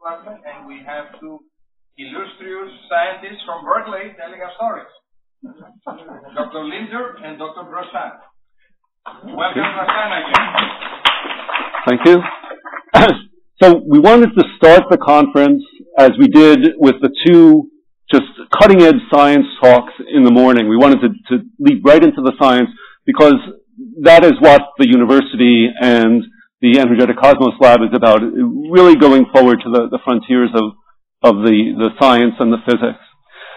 department, and we have two illustrious scientists from Berkeley telling us stories. Dr. Linder and Dr. Brossan. Welcome, Brossan, again. Thank you. So we wanted to start the conference as we did with the two just cutting-edge science talks in the morning. We wanted to leap right into the science because that is what the university and the Energetic Cosmos Lab is about, really going forward to the frontiers of the science and the physics.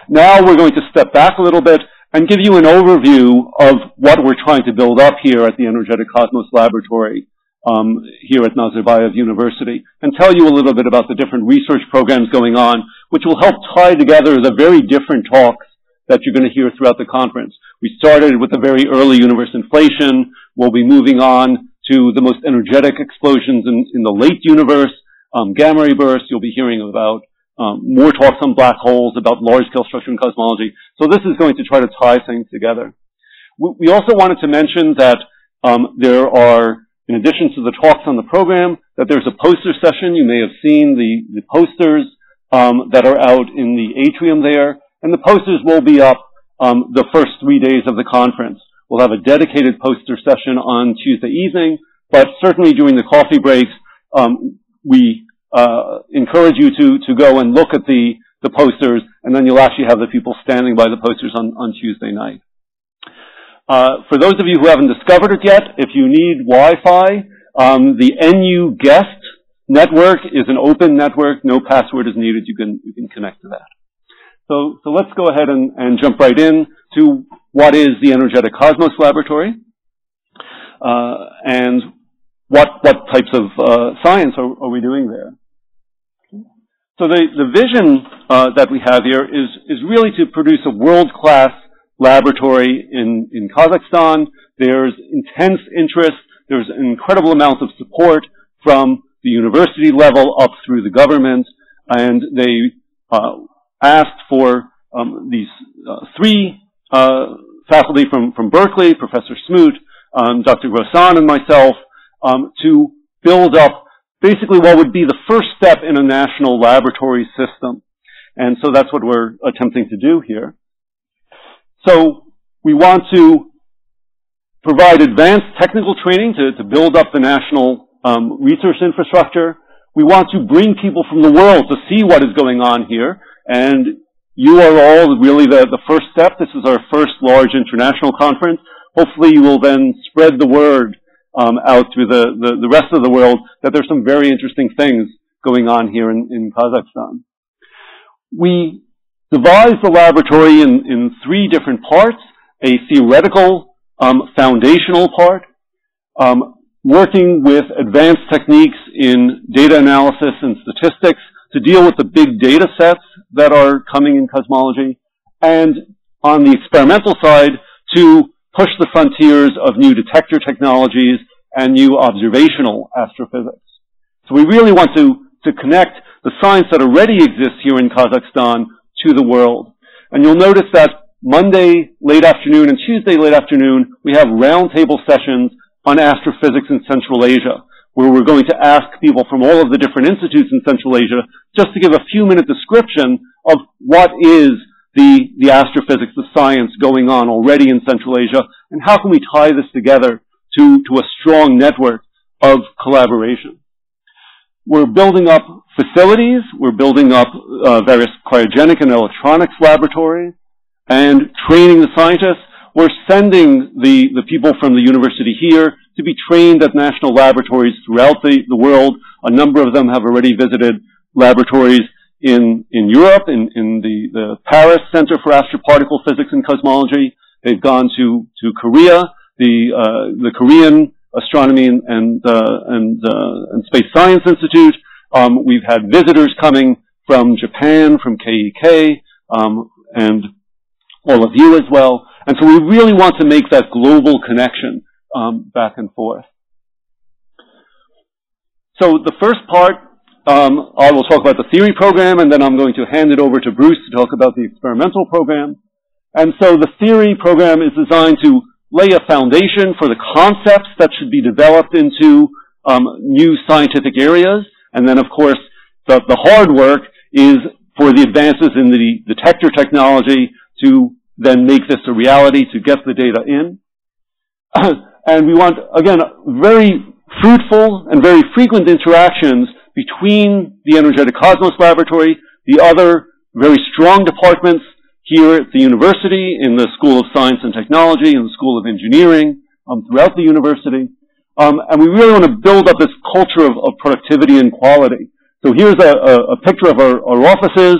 Now we're going to step back a little bit and give you an overview of what we're trying to build up here at the Energetic Cosmos Laboratory here at Nazarbayev University, and tell you a little bit about the different research programs going on, which will help tie together the very different talks that you're going to hear throughout the conference. We started with the very early universe inflation. We'll be moving on to the most energetic explosions in the late universe, gamma ray bursts. You'll be hearing about more talks on black holes, about large-scale structure and cosmology. So this is going to try to tie things together. We also wanted to mention that there are, in addition to the talks on the program, that there's a poster session. You may have seen the posters that are out in the atrium there, and the posters will be up the first 3 days of the conference. We'll have a dedicated poster session on Tuesday evening, but certainly during the coffee breaks, we encourage you to go and look at the posters, and then you'll actually have the people standing by the posters on Tuesday night. For those of you who haven't discovered it yet, if you need Wi-Fi, the NU Guest network is an open network. No password is needed. You can connect to that. So let's go ahead and jump right in to what is the Energetic Cosmos Laboratory, and what types of science are we doing there. So the vision that we have here is really to produce a world-class laboratory in Kazakhstan. There's intense interest. There's an incredible amount of support from the university level up through the government, and they asked for these three faculty from Berkeley, Professor Smoot, Dr. Grossan, and myself, to build up basically what would be the first step in a national laboratory system. And so that's what we're attempting to do here. So we want to provide advanced technical training to build up the national research infrastructure. We want to bring people from the world to see what is going on here. And you are all really the first step. This is our first large international conference. Hopefully you will then spread the word out to the rest of the world that there's some very interesting things going on here in Kazakhstan. We devised the laboratory in three different parts: a theoretical foundational part, working with advanced techniques in data analysis and statistics to deal with the big data sets that are coming in cosmology, and on the experimental side to push the frontiers of new detector technologies and new observational astrophysics. So we really want to connect the science that already exists here in Kazakhstan to the world. And you'll notice that Monday late afternoon and Tuesday late afternoon, we have roundtable sessions on astrophysics in Central Asia, where we're going to ask people from all of the different institutes in Central Asia just to give a few-minute description of what is the astrophysics, the science going on already in Central Asia, and how can we tie this together to a strong network of collaboration. We're building up facilities. We're building up various cryogenic and electronics laboratories and training the scientists. We're sending the people from the university here to be trained at national laboratories throughout the world. A number of them have already visited laboratories in Europe, in the Paris Center for Astroparticle Physics and Cosmology. They've gone to Korea, the Korean Astronomy and Space Science Institute. We've had visitors coming from Japan, from KEK, and all of you as well. And so we really want to make that global connection back and forth. So the first part, I will talk about the theory program, and then I'm going to hand it over to Bruce to talk about the experimental program. And so the theory program is designed to lay a foundation for the concepts that should be developed into new scientific areas. And then, of course, the hard work is for the advances in the detector technology to then make this a reality, to get the data in. And we want, again, very fruitful and very frequent interactions between the Energetic Cosmos Laboratory, the other very strong departments here at the university, in the School of Science and Technology, in the School of Engineering, throughout the university. And we really want to build up this culture of productivity and quality. So here's a picture of our offices,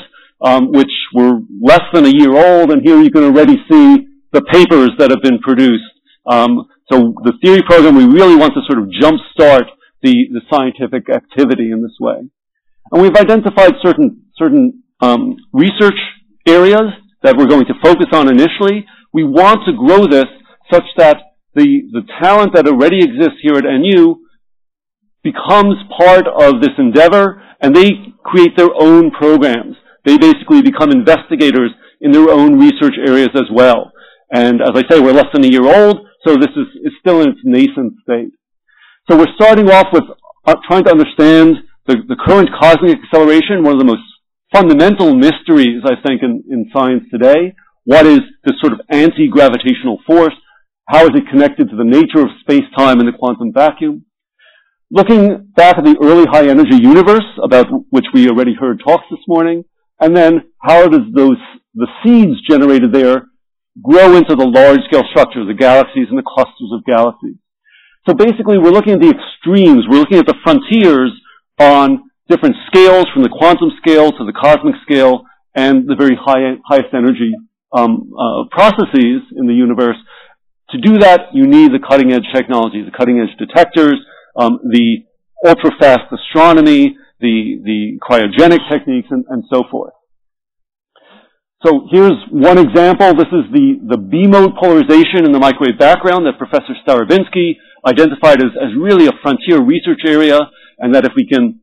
which were less than a year old, and here you can already see the papers that have been produced. So the theory program, we really want to sort of jumpstart the scientific activity in this way. And we've identified certain research areas that we're going to focus on initially. We want to grow this such that the talent that already exists here at NU becomes part of this endeavor, and they create their own programs. They basically become investigators in their own research areas as well. And as I say, we're less than a year old, so this is still in its nascent state. So we're starting off with trying to understand the current cosmic acceleration, one of the most fundamental mysteries, I think, in science today. What is this sort of anti-gravitational force? How is it connected to the nature of space-time and the quantum vacuum? Looking back at the early high-energy universe, about which we already heard talks this morning, and then how does the seeds generated there grow into the large-scale structure, the galaxies and the clusters of galaxies. So basically, we're looking at the extremes. We're looking at the frontiers on different scales, from the quantum scale to the cosmic scale, and the very highest energy processes in the universe. To do that, you need the cutting-edge technology, the cutting-edge detectors, the ultra-fast astronomy, the cryogenic techniques, and so forth. So here's one example. This is the B-mode polarization in the microwave background that Professor Starobinsky identified as really a frontier research area, and that if we can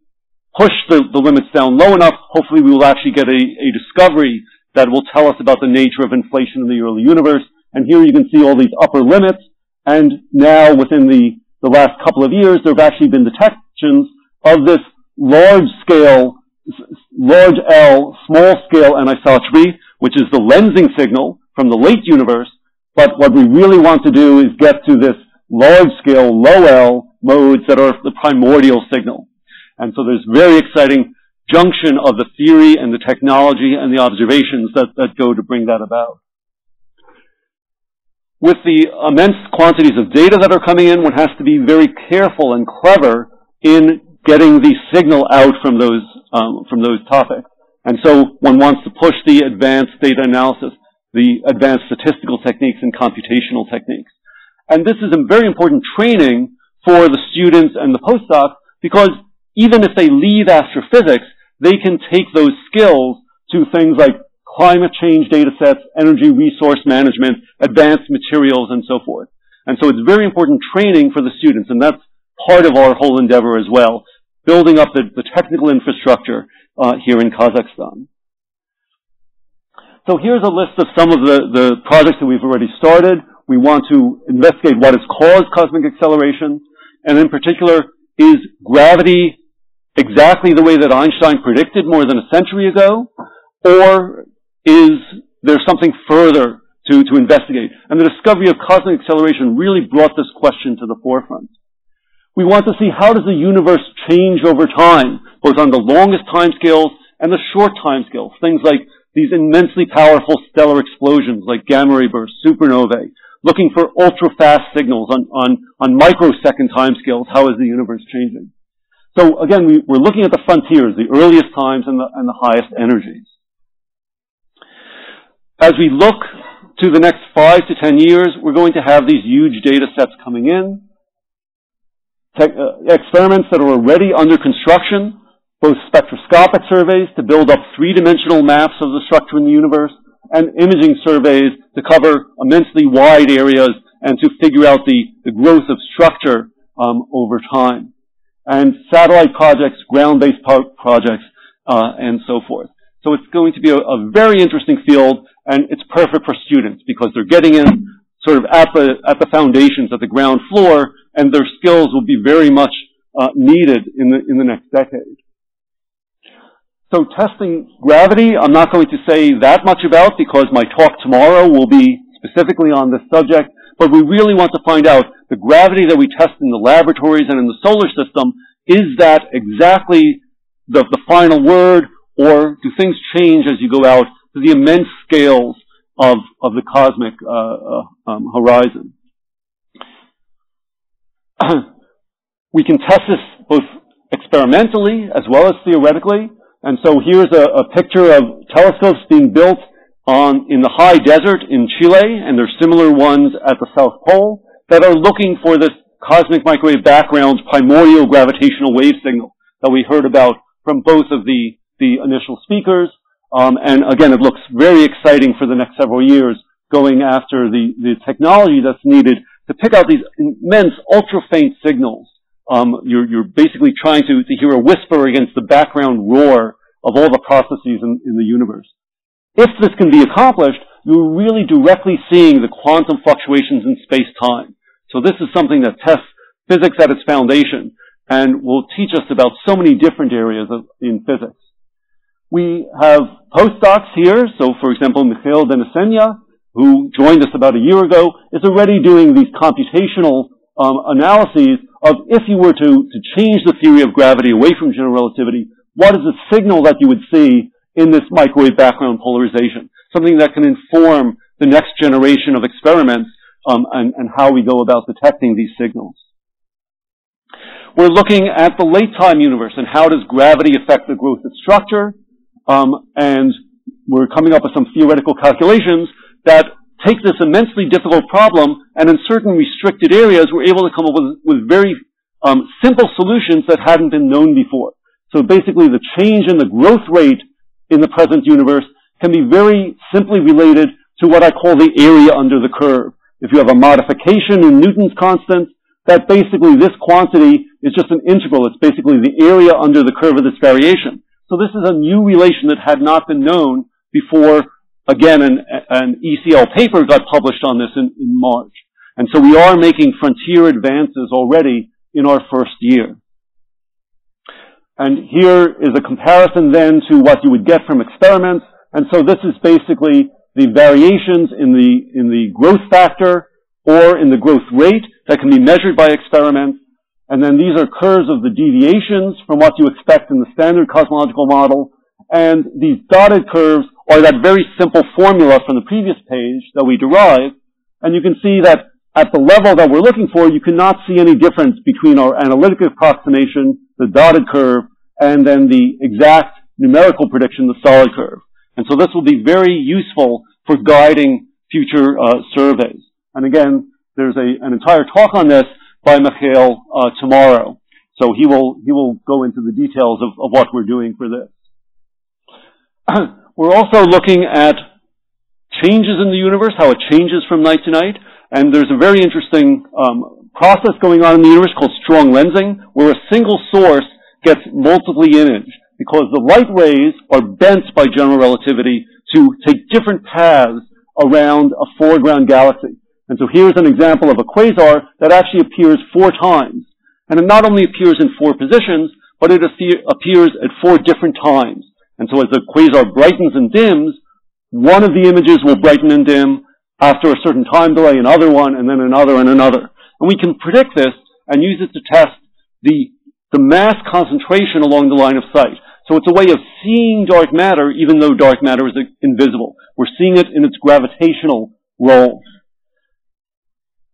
push the limits down low enough, hopefully we will actually get a discovery that will tell us about the nature of inflation in the early universe. And here you can see all these upper limits, and now within the last couple of years, there have actually been detections of this large scale, large L, small scale anisotropy, which is the lensing signal from the late universe. But what we really want to do is get to this large scale, low L modes that are the primordial signal. And so there's very exciting junction of the theory and the technology and the observations that go to bring that about. With the immense quantities of data that are coming in, one has to be very careful and clever in getting the signal out from those topics. And so one wants to push the advanced data analysis, the advanced statistical techniques and computational techniques. And this is a very important training for the students and the postdocs, because even if they leave astrophysics, they can take those skills to things like climate change data sets, energy resource management, advanced materials, and so forth. And so it's very important training for the students, and that's part of our whole endeavor as well, building up the technical infrastructure here in Kazakhstan. So here's a list of some of the projects that we've already started. We want to investigate what has caused cosmic acceleration, and in particular, is gravity exactly the way that Einstein predicted more than a century ago, or is there something further to investigate? And the discovery of cosmic acceleration really brought this question to the forefront. We want to see how does the universe change over time, both on the longest timescales and the short timescales, things like these immensely powerful stellar explosions like gamma ray bursts, supernovae, looking for ultra-fast signals on microsecond timescales. How is the universe changing? So again, we're looking at the frontiers, the earliest times and the highest energies. As we look to the next 5 to 10 years, we're going to have these huge data sets coming in, experiments that are already under construction, both spectroscopic surveys to build up three-dimensional maps of the structure in the universe, and imaging surveys to cover immensely wide areas and to figure out the growth of structure over time. And satellite projects, ground-based projects, and so forth. So it's going to be a very interesting field, and it's perfect for students because they're getting in sort of at the foundations, at the ground floor, and their skills will be very much needed in the next decade. So testing gravity, I'm not going to say that much about because my talk tomorrow will be specifically on this subject, but we really want to find out the gravity that we test in the laboratories and in the solar system, is that exactly the final word, or do things change as you go out to the immense scales of the cosmic horizon? We can test this both experimentally as well as theoretically. And so here's a picture of telescopes being built in the high desert in Chile, and there's similar ones at the South Pole that are looking for this cosmic microwave background primordial gravitational wave signal that we heard about from both of the initial speakers. And again, it looks very exciting for the next several years, going after the technology that's needed to pick out these immense ultra-faint signals. You're basically trying to hear a whisper against the background roar of all the processes in the universe. If this can be accomplished, you're really directly seeing the quantum fluctuations in space-time. So this is something that tests physics at its foundation and will teach us about so many different areas in physics. We have postdocs here. So, for example, Mikhail Denisenya, who joined us about a year ago, is already doing these computational analyses of if you were to change the theory of gravity away from general relativity, what is the signal that you would see in this microwave background polarization? Something that can inform the next generation of experiments and how we go about detecting these signals. We're looking at the late-time universe and how does gravity affect the growth of structure, and we're coming up with some theoretical calculations that take this immensely difficult problem, and in certain restricted areas, we're able to come up with very simple solutions that hadn't been known before. So basically, the change in the growth rate in the present universe can be very simply related to what I call the area under the curve. If you have a modification in Newton's constant, that basically this quantity is just an integral. It's basically the area under the curve of this variation. So this is a new relation that had not been known before. Again, an ECL paper got published on this in March. And so we are making frontier advances already in our first year. And here is a comparison then to what you would get from experiments. And so this is basically the variations in the growth factor or in the growth rate that can be measured by experiments. And then these are curves of the deviations from what you expect in the standard cosmological model. And these dotted curves are that very simple formula from the previous page that we derived. And you can see that at the level that we're looking for, you cannot see any difference between our analytic approximation, the dotted curve, and then the exact numerical prediction, the solid curve. And so this will be very useful for guiding future surveys. And again, there's an entire talk on this by Mikhail tomorrow. So he will go into the details of what we're doing for this. We're also looking at changes in the universe, how it changes from night to night. And there's a very interesting process going on in the universe called strong lensing, where a single source gets multiply imaged because the light rays are bent by general relativity to take different paths around a foreground galaxy. And so here's an example of a quasar that actually appears 4 times. And it not only appears in 4 positions, but it appears at 4 different times. And so as the quasar brightens and dims, one of the images will brighten and dim after a certain time delay, another one, and then another and another. And we can predict this and use it to test the mass concentration along the line of sight. So it's a way of seeing dark matter even though dark matter is invisible. We're seeing it in its gravitational role.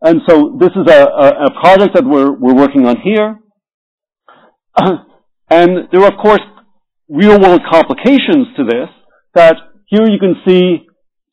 And so this is a project that we're working on here. And there are, of course, real-world complications to this, that here you can see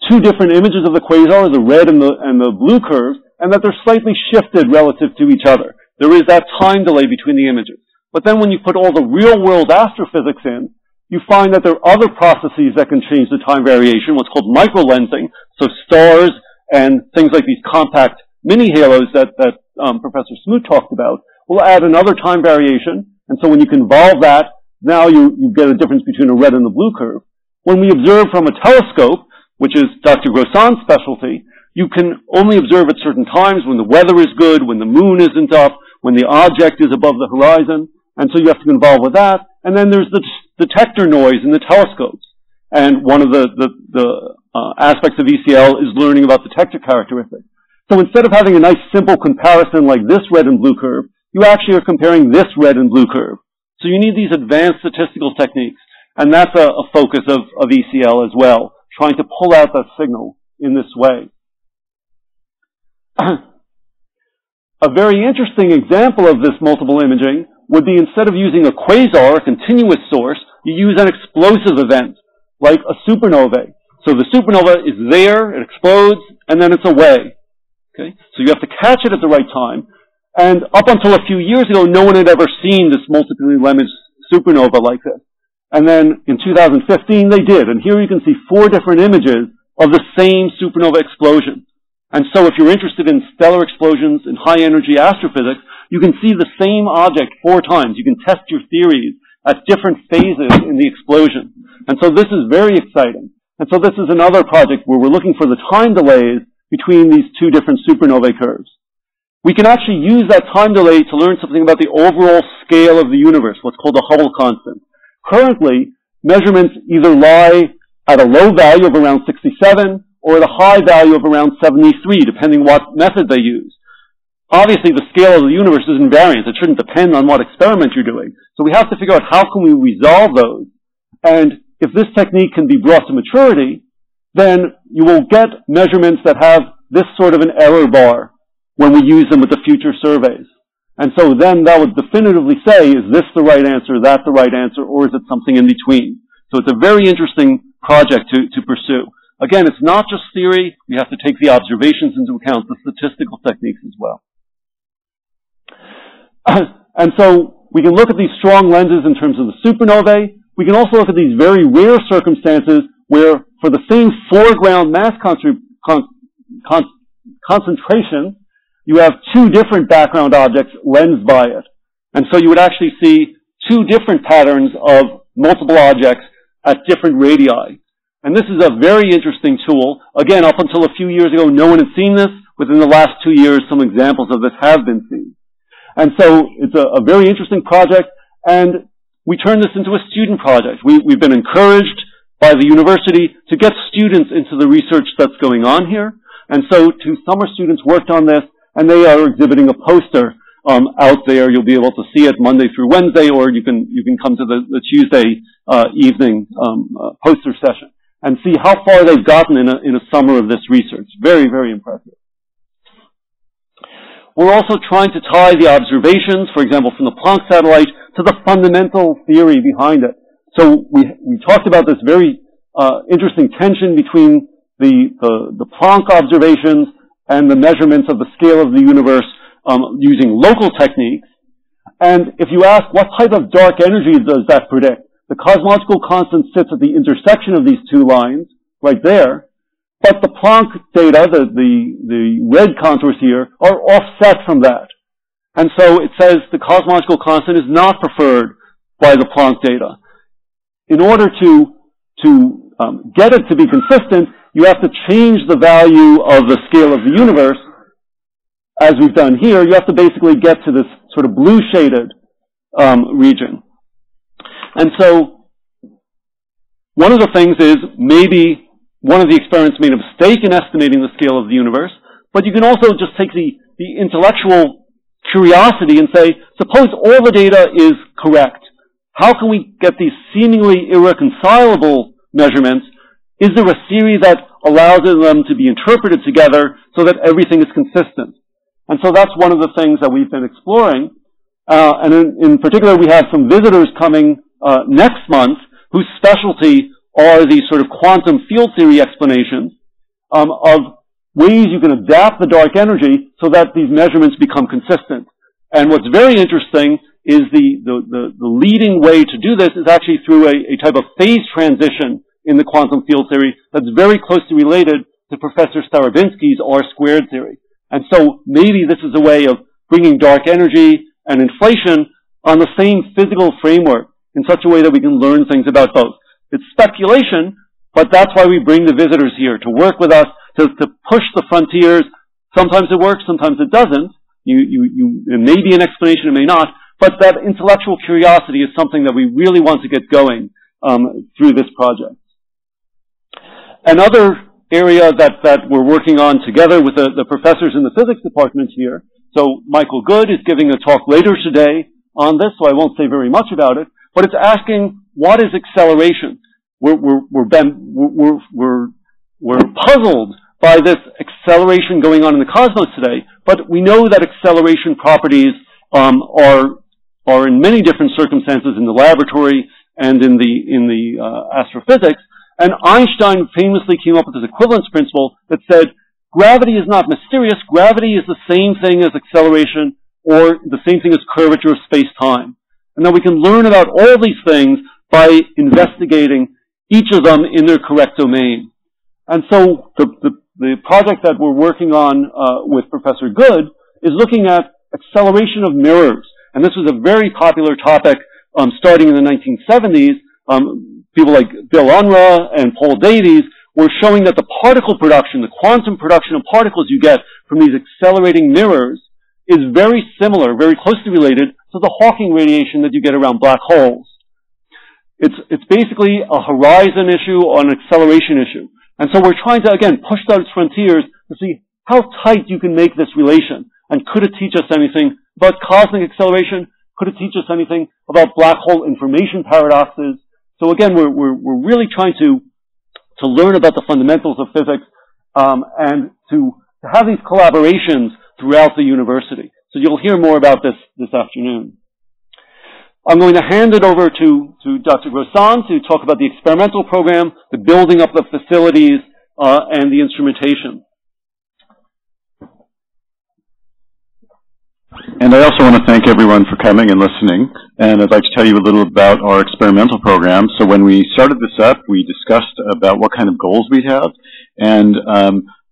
2 different images of the quasar, the red and the blue curves, and that they're slightly shifted relative to each other. There is that time delay between the images. But then when you put all the real-world astrophysics in, you find that there are other processes that can change the time variation, what's called microlensing. So stars and things like these compact mini-halos that Professor Smoot talked about will add another time variation. And so when you convolve that, now you get a difference between a red and a blue curve. When we observe from a telescope, which is Dr. Grossan's specialty, you can only observe at certain times when the weather is good, when the moon isn't up, when the object is above the horizon. And so you have to convolve with that. And then there's the detector noise in the telescopes. And one of the aspects of ECL is learning about detector characteristics. So instead of having a nice simple comparison like this red and blue curve, you actually are comparing this red and blue curve. So you need these advanced statistical techniques. And that's a focus of ECL as well, trying to pull out that signal in this way. A very interesting example of this multiple imaging would be instead of using a quasar, a continuous source, you use an explosive event, like a supernova. So the supernova is there, it explodes, and then it's away. Okay? So you have to catch it at the right time. And up until a few years ago, no one had ever seen this multiply imaged supernova like this. And then in 2015, they did. And here you can see 4 different images of the same supernova explosion. And so if you're interested in stellar explosions in high-energy astrophysics, you can see the same object 4 times. You can test your theories at different phases in the explosion. And so this is very exciting. And so this is another project where we're looking for the time delays between these 2 different supernovae curves. We can actually use that time delay to learn something about the overall scale of the universe, what's called the Hubble constant. Currently, measurements either lie at a low value of around 67 or at a high value of around 73, depending what method they use. Obviously, the scale of the universe is invariant. It shouldn't depend on what experiment you're doing. So we have to figure out how can we resolve those. And if this technique can be brought to maturity, then you will get measurements that have this sort of an error bar when we use them with the future surveys. And so then that would definitively say, is this the right answer, that the right answer, or is it something in between? So it's a very interesting project to pursue. Again, it's not just theory. We have to take the observations into account, the statistical techniques as well. And so we can look at these strong lenses in terms of the supernovae. We can also look at these very rare circumstances where for the same foreground mass concentration, you have 2 different background objects lensed by it. And so you would actually see 2 different patterns of multiple objects at different radii. And this is a very interesting tool. Again, up until a few years ago, no one had seen this. Within the last 2 years, some examples of this have been seen. And so it's a very interesting project, and we turn this into a student project. We've been encouraged by the university to get students into the research that's going on here. And so 2 summer students worked on this, and they are exhibiting a poster out there. You'll be able to see it Monday through Wednesday, or you can come to the Tuesday evening poster session and see how far they've gotten in a summer of this research. Very, very impressive. We're also trying to tie the observations, for example, from the Planck satellite, to the fundamental theory behind it. So we talked about this very interesting tension between the Planck observations and the measurements of the scale of the universe using local techniques. And if you ask what type of dark energy does that predict, the cosmological constant sits at the intersection of these 2 lines, right there. But the Planck data, the red contours here, are offset from that. And so it says the cosmological constant is not preferred by the Planck data. In order to get it to be consistent, you have to change the value of the scale of the universe. As we've done here, you have to basically get to this sort of blue shaded region. And so one of the things is maybe one of the experiments made a mistake in estimating the scale of the universe, but you can also just take the intellectual curiosity and say, suppose all the data is correct. How can we get these seemingly irreconcilable measurements? Is there a series that allows them to be interpreted together so that everything is consistent? And so that's one of the things that we've been exploring. And in particular, we have some visitors coming next month whose specialty are these sort of quantum field theory explanations of ways you can adapt the dark energy so that these measurements become consistent. And what's very interesting is the leading way to do this is actually through a type of phase transition in the quantum field theory that's very closely related to Professor Starobinsky's R-squared theory. And so maybe this is a way of bringing dark energy and inflation on the same physical framework in such a way that we can learn things about both. It's speculation, but that's why we bring the visitors here, to work with us, to push the frontiers. Sometimes it works, sometimes it doesn't. It may be an explanation, it may not, but that intellectual curiosity is something that we really want to get going through this project. Another area that we're working on together with the professors in the physics department here. So Michael Good is giving a talk later today on this, so I won't say very much about it, but it's asking, what is acceleration? We're puzzled by this acceleration going on in the cosmos today, but we know that acceleration properties are in many different circumstances in the laboratory and in the astrophysics. And Einstein famously came up with this equivalence principle that said gravity is not mysterious. Gravity is the same thing as acceleration or the same thing as curvature of space-time. And that we can learn about all these things by investigating each of them in their correct domain. And so the project that we're working on with Professor Good is looking at acceleration of mirrors. And this was a very popular topic starting in the 1970s. People like Bill Unruh and Paul Davies were showing that the particle production, the quantum production of particles you get from these accelerating mirrors is very similar, very closely related to the Hawking radiation that you get around black holes. It's basically a horizon issue or an acceleration issue. And so we're trying to, again, push those frontiers to see how tight you can make this relation. And could it teach us anything about cosmic acceleration? Could it teach us anything about black hole information paradoxes? So again, we're really trying to learn about the fundamentals of physics, and to have these collaborations throughout the university. So you'll hear more about this afternoon. I'm going to hand it over to Dr. Grossan to talk about the experimental program, the building up of facilities, and the instrumentation. And I also want to thank everyone for coming and listening. And I'd like to tell you a little about our experimental program. So when we started this up, we discussed about what kind of goals we have. And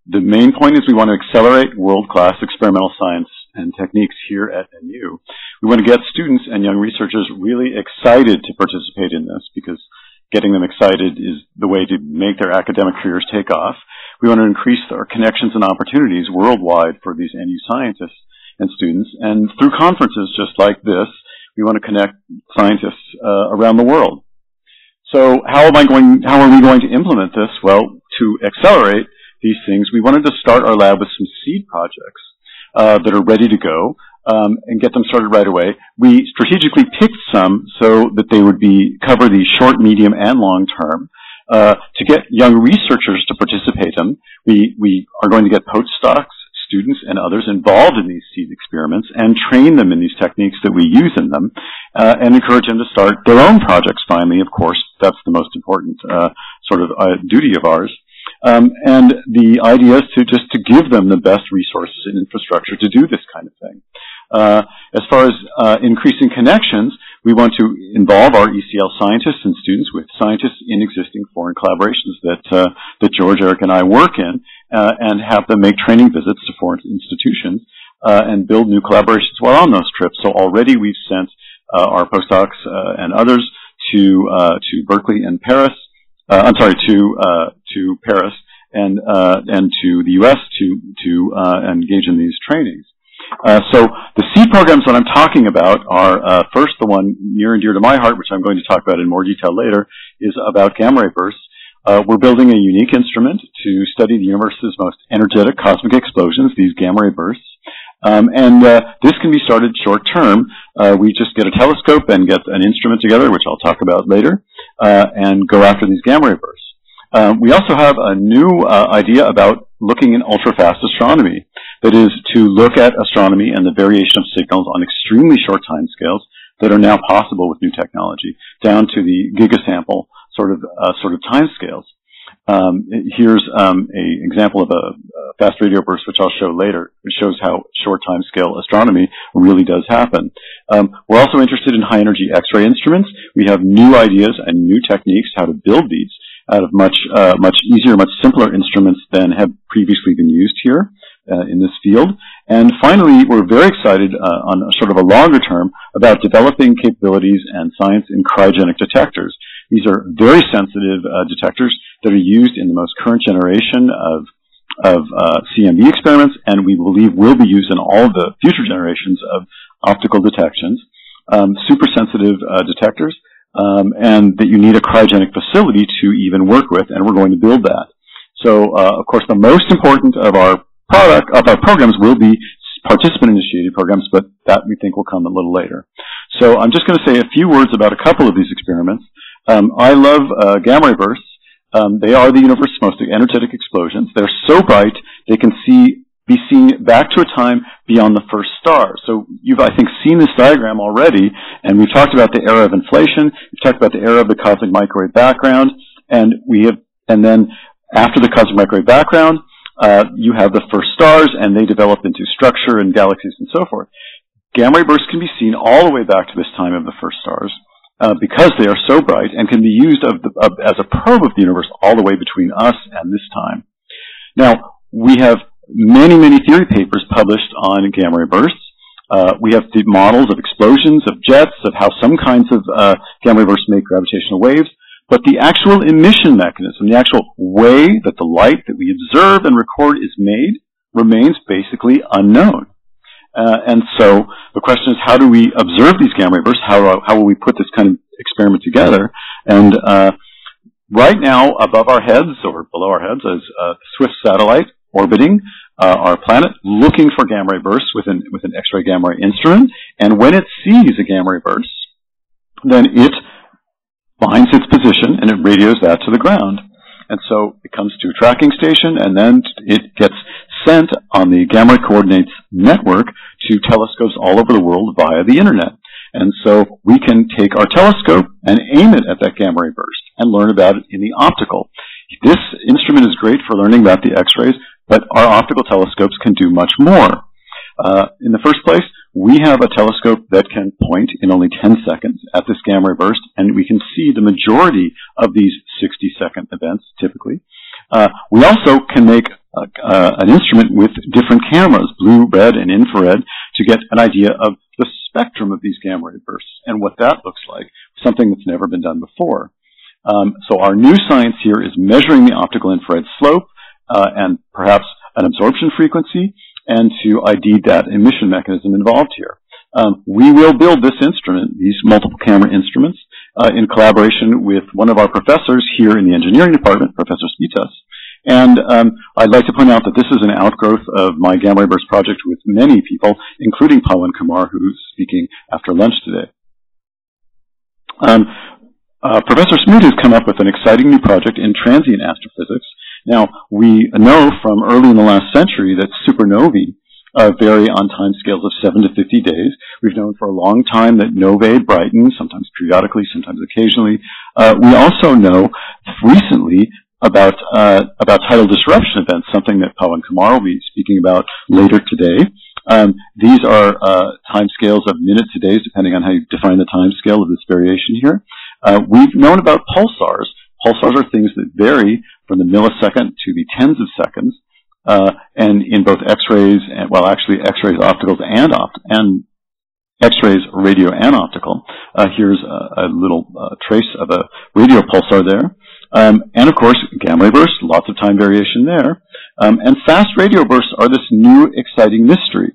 the main point is we want to accelerate world-class experimental science and techniques here at NU. We want to get students and young researchers really excited to participate in this, because getting them excited is the way to make their academic careers take off. We want to increase our connections and opportunities worldwide for these NU scientists and students. And through conferences just like this, we want to connect scientists around the world. So how are we going to implement this? Well, to accelerate these things, we wanted to start our lab with some seed projects that are ready to go, and get them started right away. We strategically picked some so that they would cover the short, medium, and long term. To get young researchers to participate in, we are going to get postdocs, students, and others involved in these seed experiments and train them in these techniques that we use in them, and encourage them to start their own projects finally. Of course, that's the most important duty of ours. And the idea is to give them the best resources and infrastructure to do this kind of thing. As far as increasing connections, we want to involve our ECL scientists and students with scientists in existing foreign collaborations that George, Eric, and I work in, and have them make training visits to foreign institutions and build new collaborations while on those trips. So already we've sent our postdocs and others to Berkeley and Paris. To Paris and to the U.S. to engage in these trainings. So the seed programs that I'm talking about are first, the one near and dear to my heart, which I'm going to talk about in more detail later, is about gamma ray bursts. We're building a unique instrument to study the universe's most energetic cosmic explosions, these gamma ray bursts. This can be started short term. We just get a telescope and get an instrument together, which I'll talk about later, and go after these gamma ray bursts. We also have a new idea about looking in ultra-fast astronomy. That is, to look at astronomy and the variation of signals on extremely short time scales that are now possible with new technology, down to the gigasample sort of time scales. Here's an example of a fast radio burst, which I'll show later. It shows how short time scale astronomy really does happen. We're also interested in high energy X-ray instruments. We have new ideas and new techniques how to build these out of much easier, much simpler instruments than have previously been used here in this field. And finally, we're very excited on sort of a longer term about developing capabilities and science in cryogenic detectors. These are very sensitive detectors that are used in the most current generation of CMB experiments, and we believe will be used in all of the future generations of optical detections. super sensitive detectors, and that you need a cryogenic facility to even work with, and we're going to build that. So, of course, the most important of our programs will be participant-initiated programs, but that we think will come a little later. So I'm just going to say a few words about a couple of these experiments. I love gamma ray bursts. They are the universe's most energetic explosions. They're so bright they can be seen back to a time beyond the first star. So you've, I think, seen this diagram already, and we've talked about the era of inflation. We've talked about the era of the cosmic microwave background, and then after the cosmic microwave background, you have the first stars, and they develop into structure and galaxies and so forth. Gamma ray bursts can be seen all the way back to this time of the first stars because they are so bright and can be used as a probe of the universe all the way between us and this time. Now, we have many, many theory papers published on gamma ray bursts. We have the models of explosions, of jets, of how some kinds of gamma ray bursts make gravitational waves. But the actual emission mechanism, the actual way that the light that we observe and record is made, remains basically unknown. And so the question is, how do we observe these gamma ray bursts? How will we put this kind of experiment together? And right now, above our heads, or below our heads, is a Swift satellite orbiting our planet, looking for gamma ray bursts with an X-ray gamma ray instrument. And when it sees a gamma ray burst, then it finds its position and it radios that to the ground. And so it comes to a tracking station, and then it gets sent on the gamma ray coordinates network to telescopes all over the world via the internet. And so we can take our telescope and aim it at that gamma ray burst and learn about it in the optical. This instrument is great for learning about the X-rays, but our optical telescopes can do much more. In the first place, we have a telescope that can point in only 10 seconds at this gamma ray burst, and we can see the majority of these 60-second events, typically. We also can make an instrument with different cameras, blue, red, and infrared, to get an idea of the spectrum of these gamma ray bursts and what that looks like, something that's never been done before. So our new science here is measuring the optical infrared slope and perhaps an absorption frequency, and to ID that emission mechanism involved here. We will build this instrument, these multiple camera instruments, in collaboration with one of our professors here in the engineering department, Professor Spitas. And I'd like to point out that this is an outgrowth of my gamma ray burst project with many people, including Pawan Kumar, who's speaking after lunch today. Professor Smoot has come up with an exciting new project in transient astrophysics. Now, we know from early in the last century that supernovae vary on time scales of 7 to 50 days. We've known for a long time that novae brighten, sometimes periodically, sometimes occasionally. We also know recently about tidal disruption events, something that Pawan Kumar will be speaking about later today. These are time scales of minutes to days, depending on how you define the time scale of this variation here. We've known about pulsars. Pulsars are things that vary from the millisecond to the tens of seconds, and in both X-rays, and, well, actually X-rays, opticals, and X-rays, radio, and optical. Here's a little trace of a radio pulsar there. And of course, gamma ray bursts, lots of time variation there. And fast radio bursts are this new exciting mystery.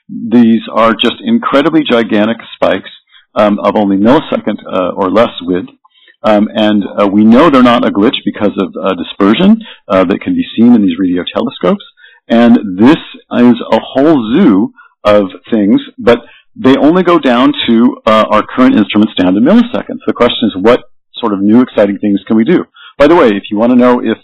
These are just incredibly gigantic spikes of only millisecond or less width. We know they're not a glitch because of dispersion that can be seen in these radio telescopes. And this is a whole zoo of things, but they only go down to our current instruments down to milliseconds. The question is, what sort of new exciting things can we do? By the way, if you want to know if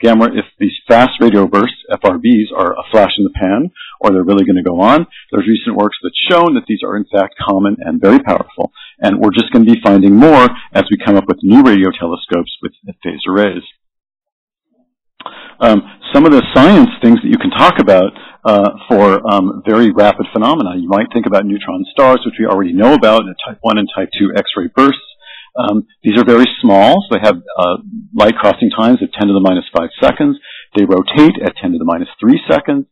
if these fast radio bursts, FRBs, are a flash in the pan, or they're really going to go on, there's recent works that's shown that these are in fact common and very powerful. And we're just going to be finding more as we come up with new radio telescopes with phased arrays. Some of the science things that you can talk about for very rapid phenomena, you might think about neutron stars, which we already know about, in type 1 and type 2 X-ray bursts. These are very small, so they have light crossing times of 10 to the minus 5 seconds. They rotate at 10 to the minus 3 seconds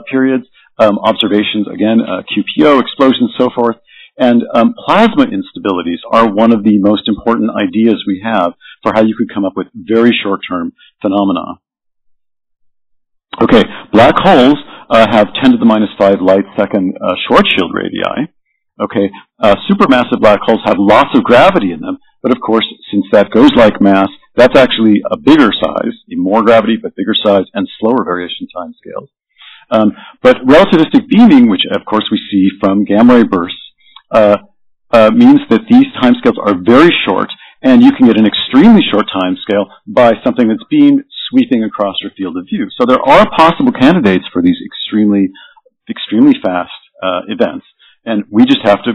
periods. Observations, again, QPO, explosions, so forth. And plasma instabilities are one of the most important ideas we have for how you could come up with very short-term phenomena. Okay, black holes have 10 to the minus 5 light second Schwarzschild radii. Okay, supermassive black holes have lots of gravity in them, but of course, since that goes like mass, that's actually a bigger size, more gravity, but bigger size, and slower variation timescales. But relativistic beaming, which of course we see from gamma ray bursts, means that these timescales are very short, and you can get an extremely short timescale by something that's beamed sweeping across your field of view. So there are possible candidates for these extremely fast events, and we just have to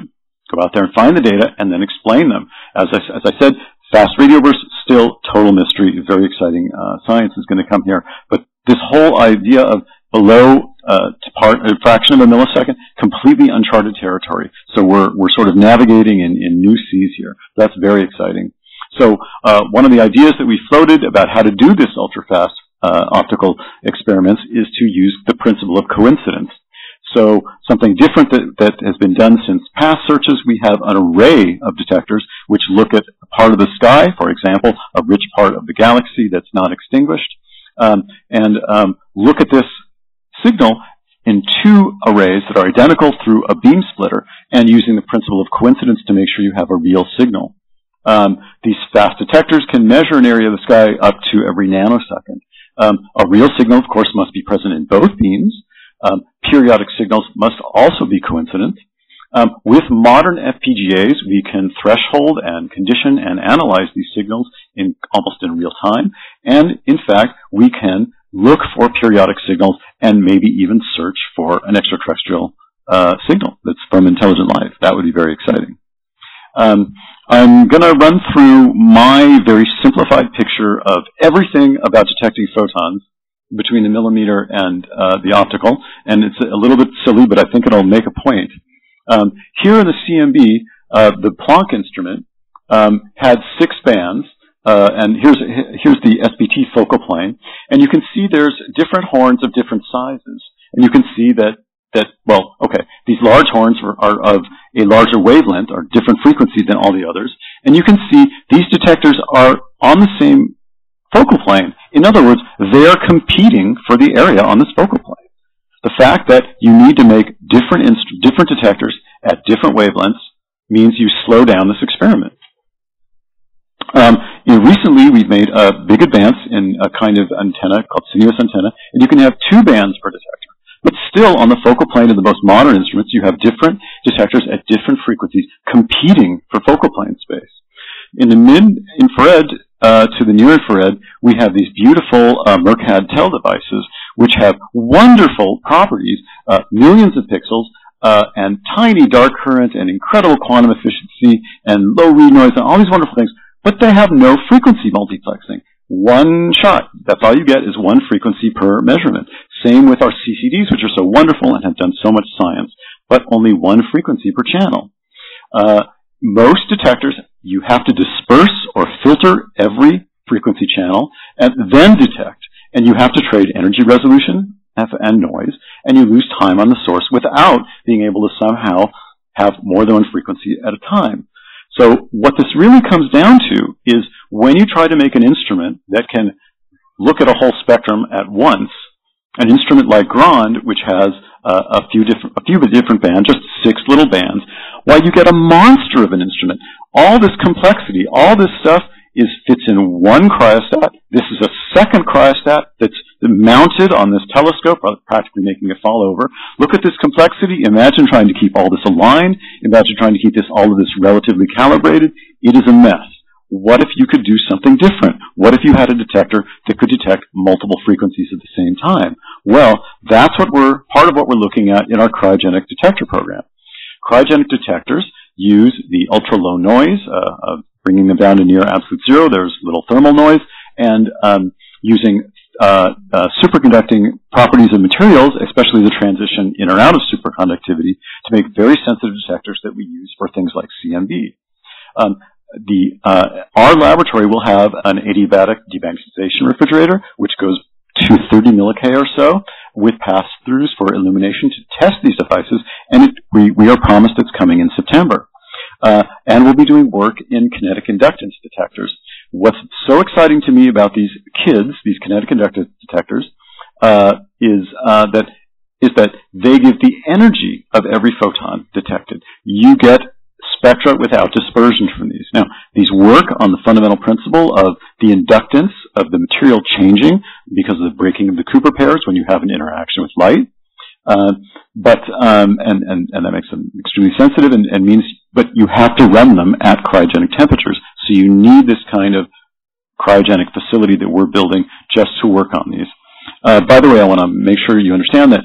go out there and find the data and then explain them. As I said, fast radio bursts, still total mystery. Very exciting science is going to come here. But this whole idea of below a fraction of a millisecond, completely uncharted territory. So we're sort of navigating in new seas here. That's very exciting. So one of the ideas that we floated about how to do this ultra-fast optical experiments is to use the principle of coincidence. So something different that has been done since past searches, we have an array of detectors which look at a part of the sky, for example, a rich part of the galaxy that's not extinguished, and look at this signal in two arrays that are identical through a beam splitter, and using the principle of coincidence to make sure you have a real signal. These fast detectors can measure an area of the sky up to every nanosecond. A real signal, of course, must be present in both beams. Periodic signals must also be coincident. With modern FPGAs, we can threshold and condition and analyze these signals almost in real time. And in fact, we can look for periodic signals and maybe even search for an extraterrestrial signal that's from intelligent life. That would be very exciting. I'm going to run through my very simplified picture of everything about detecting photons between the millimeter and the optical, and it's a little bit silly, but I think it'll make a point. Here in the CMB, the Planck instrument had 6 bands, and here's the SBT focal plane, and you can see there's different horns of different sizes, and you can see that well, okay, these large horns are of a larger wavelength, or different frequency than all the others, and you can see these detectors are on the same focal plane. In other words, they are competing for the area on this focal plane. The fact that you need to make different detectors at different wavelengths means you slow down this experiment. Recently, we've made a big advance in a kind of antenna called sinuous antenna, and you can have 2 bands per detector. But still, on the focal plane of the most modern instruments, you have different detectors at different frequencies competing for focal plane space. In the mid-infrared to the near-infrared, we have these beautiful Mercad-Tel devices, which have wonderful properties, millions of pixels, and tiny dark current, and incredible quantum efficiency, and low read noise, and all these wonderful things, but they have no frequency multiplexing. One shot, that's all you get, is 1 frequency per measurement. Same with our CCDs, which are so wonderful and have done so much science, but only 1 frequency per channel. Most detectors, you have to disperse or filter every frequency channel and then detect. And you have to trade energy resolution and noise, and you lose time on the source without being able to somehow have more than 1 frequency at a time. So what this really comes down to is when you try to make an instrument that can look at a whole spectrum at once, an instrument like Grand, which has a few different bands, just 6 little bands, why you get a monster of an instrument. All this complexity, all this stuff fits in 1 cryostat. This is a second cryostat that's mounted on this telescope, practically making it fall over. Look at this complexity. Imagine trying to keep all this aligned. Imagine trying to keep all of this relatively calibrated. It is a mess. What if you could do something different? What if you had a detector that could detect multiple frequencies at the same time? Well, that's part of what we're looking at in our cryogenic detector program. Cryogenic detectors use the ultra-low noise, bringing them down to near absolute zero. There's little thermal noise, and using superconducting properties of materials, especially the transition in or out of superconductivity, to make very sensitive detectors that we use for things like CMB. Our laboratory will have an adiabatic demagnetization refrigerator, which goes to 30 milliK or so, with pass-throughs for illumination to test these devices, and we are promised it's coming in September. And we'll be doing work in kinetic inductance detectors. What's so exciting to me about these kids, these kinetic inductance detectors, is that is that they give the energy of every photon detected. You get spectra without dispersion from these. Now, these work on the fundamental principle of the inductance of the material changing because of the breaking of the Cooper pairs when you have an interaction with light. And that makes them extremely sensitive and means, but you have to run them at cryogenic temperatures. So you need this kind of cryogenic facility that we're building just to work on these. By the way, I want to make sure you understand that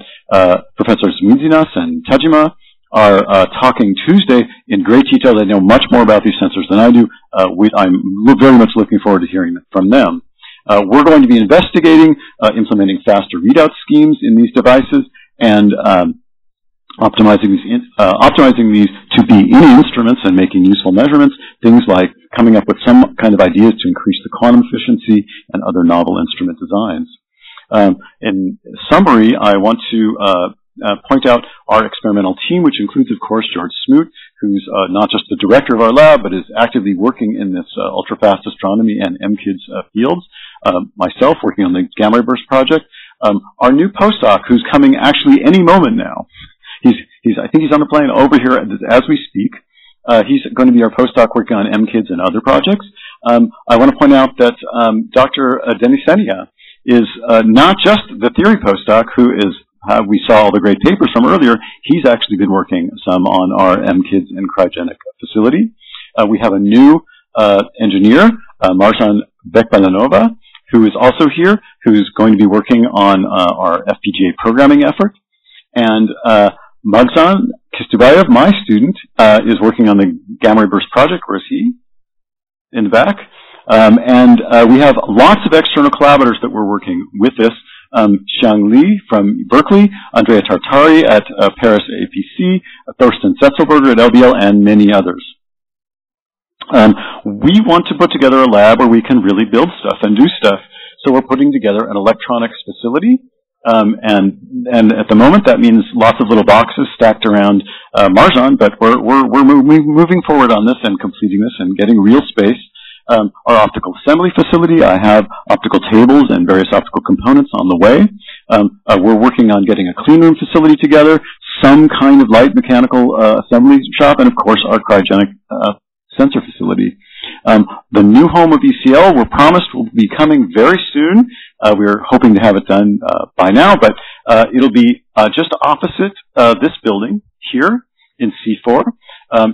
Professors Midzinas and Tajima are talking Tuesday in great detail. They know much more about these sensors than I do. I'm very much looking forward to hearing from them. We're going to be investigating implementing faster readout schemes in these devices and optimizing these to be in instruments and making useful measurements, things like coming up with some kind of ideas to increase the quantum efficiency and other novel instrument designs. In summary, I want to point out our experimental team, which includes, of course, George Smoot, who's not just the director of our lab, but is actively working in this ultra-fast astronomy and MKIDS fields. Myself, working on the Gamma Ray Burst project. Our new postdoc, who's coming actually any moment now. I think he's on the plane over here as we speak. He's going to be our postdoc working on MKIDS and other projects. I want to point out that Dr. Denisenia is not just the theory postdoc who is we saw all the great papers from earlier. He's actually been working some on our MKIDS and cryogenic facility. We have a new engineer, Marjan Bekbalanova, who is also here, who's going to be working on our FPGA programming effort. And Magzan Kistubayev, my student, is working on the Gamma Ray Burst project. Where is he? In the back. We have lots of external collaborators that we're working with this. Xiang Li from Berkeley, Andrea Tartari at Paris APC, Thorsten Setzelberger at LBL, and many others. We want to put together a lab where we can really build stuff and do stuff. So we're putting together an electronics facility. And at the moment, that means lots of little boxes stacked around Marjan, but we're moving forward on this and completing this and getting real space. Our optical assembly facility, I have optical tables and various optical components on the way. We're working on getting a clean room facility together, some kind of light mechanical assembly shop, and of course our cryogenic sensor facility. The new home of ECL, we're promised, will be coming very soon. We're hoping to have it done by now, but it'll be just opposite this building here in C4.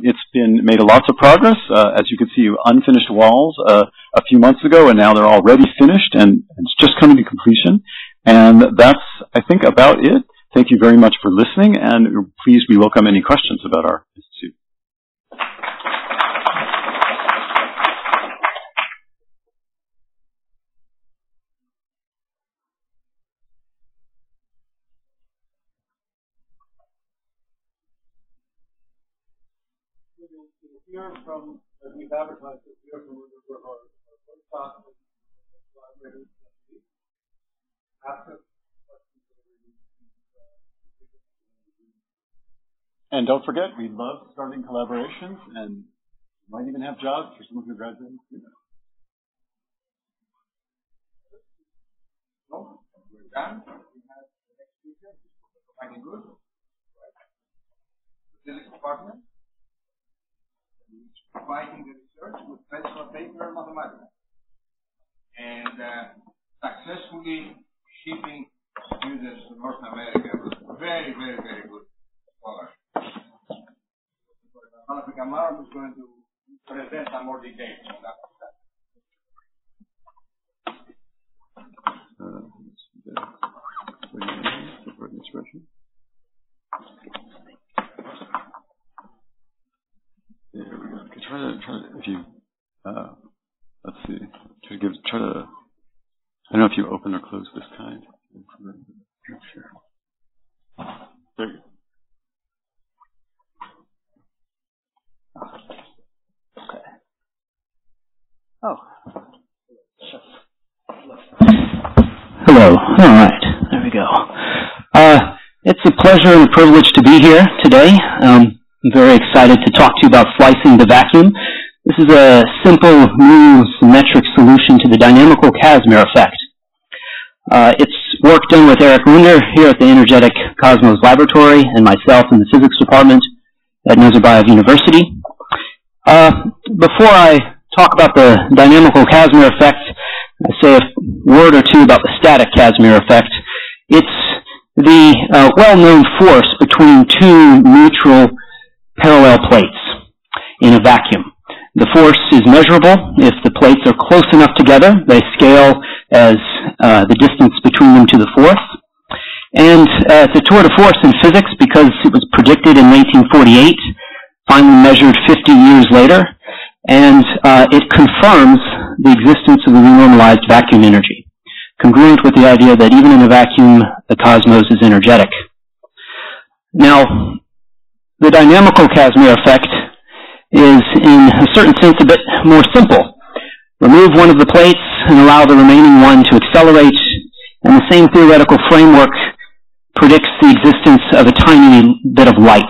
It's been made lots of progress. As you can see, unfinished walls a few months ago, and now they're already finished, and it's just coming to completion. And that's, I think, about it. Thank you very much for listening, and please, we welcome any questions about our institute. Here from we've advertised it here from our class collaborators. And don't forget, we love starting collaborations, and might even have jobs for someone who graduated. No, we're done. We have the next speaker, Mr. Good, physics department. Fighting the research with traditional paper and mathematics, and successfully shipping students to North America with very, very, very good scholars. Jonathan Camaro is going to present some more details on that. There we go. Okay, try to, if you, let's see, try to, I don't know if you open or close this kind. Sure. There you go. Okay. Oh. Hello. All right. There we go. It's a pleasure and a privilege to be here today. I'm very excited to talk to you about slicing the vacuum. This is a simple, new, symmetric solution to the dynamical Casimir effect. It's work done with Eric Lunder here at the Energetic Cosmos Laboratory and myself in the physics department at Nazarbayev University. Before I talk about the dynamical Casimir effect, I say a word or two about the static Casimir effect. It's the well-known force between two neutral parallel plates in a vacuum. The force is measurable. If the plates are close enough together, they scale as the distance between them to the fourth. And it's a tour de force in physics because it was predicted in 1948, finally measured 50 years later, and it confirms the existence of the renormalized vacuum energy, congruent with the idea that even in a vacuum, the cosmos is energetic. Now, the dynamical Casimir effect is, in a certain sense, a bit more simple. Remove one of the plates and allow the remaining one to accelerate, and the same theoretical framework predicts the existence of a tiny bit of light.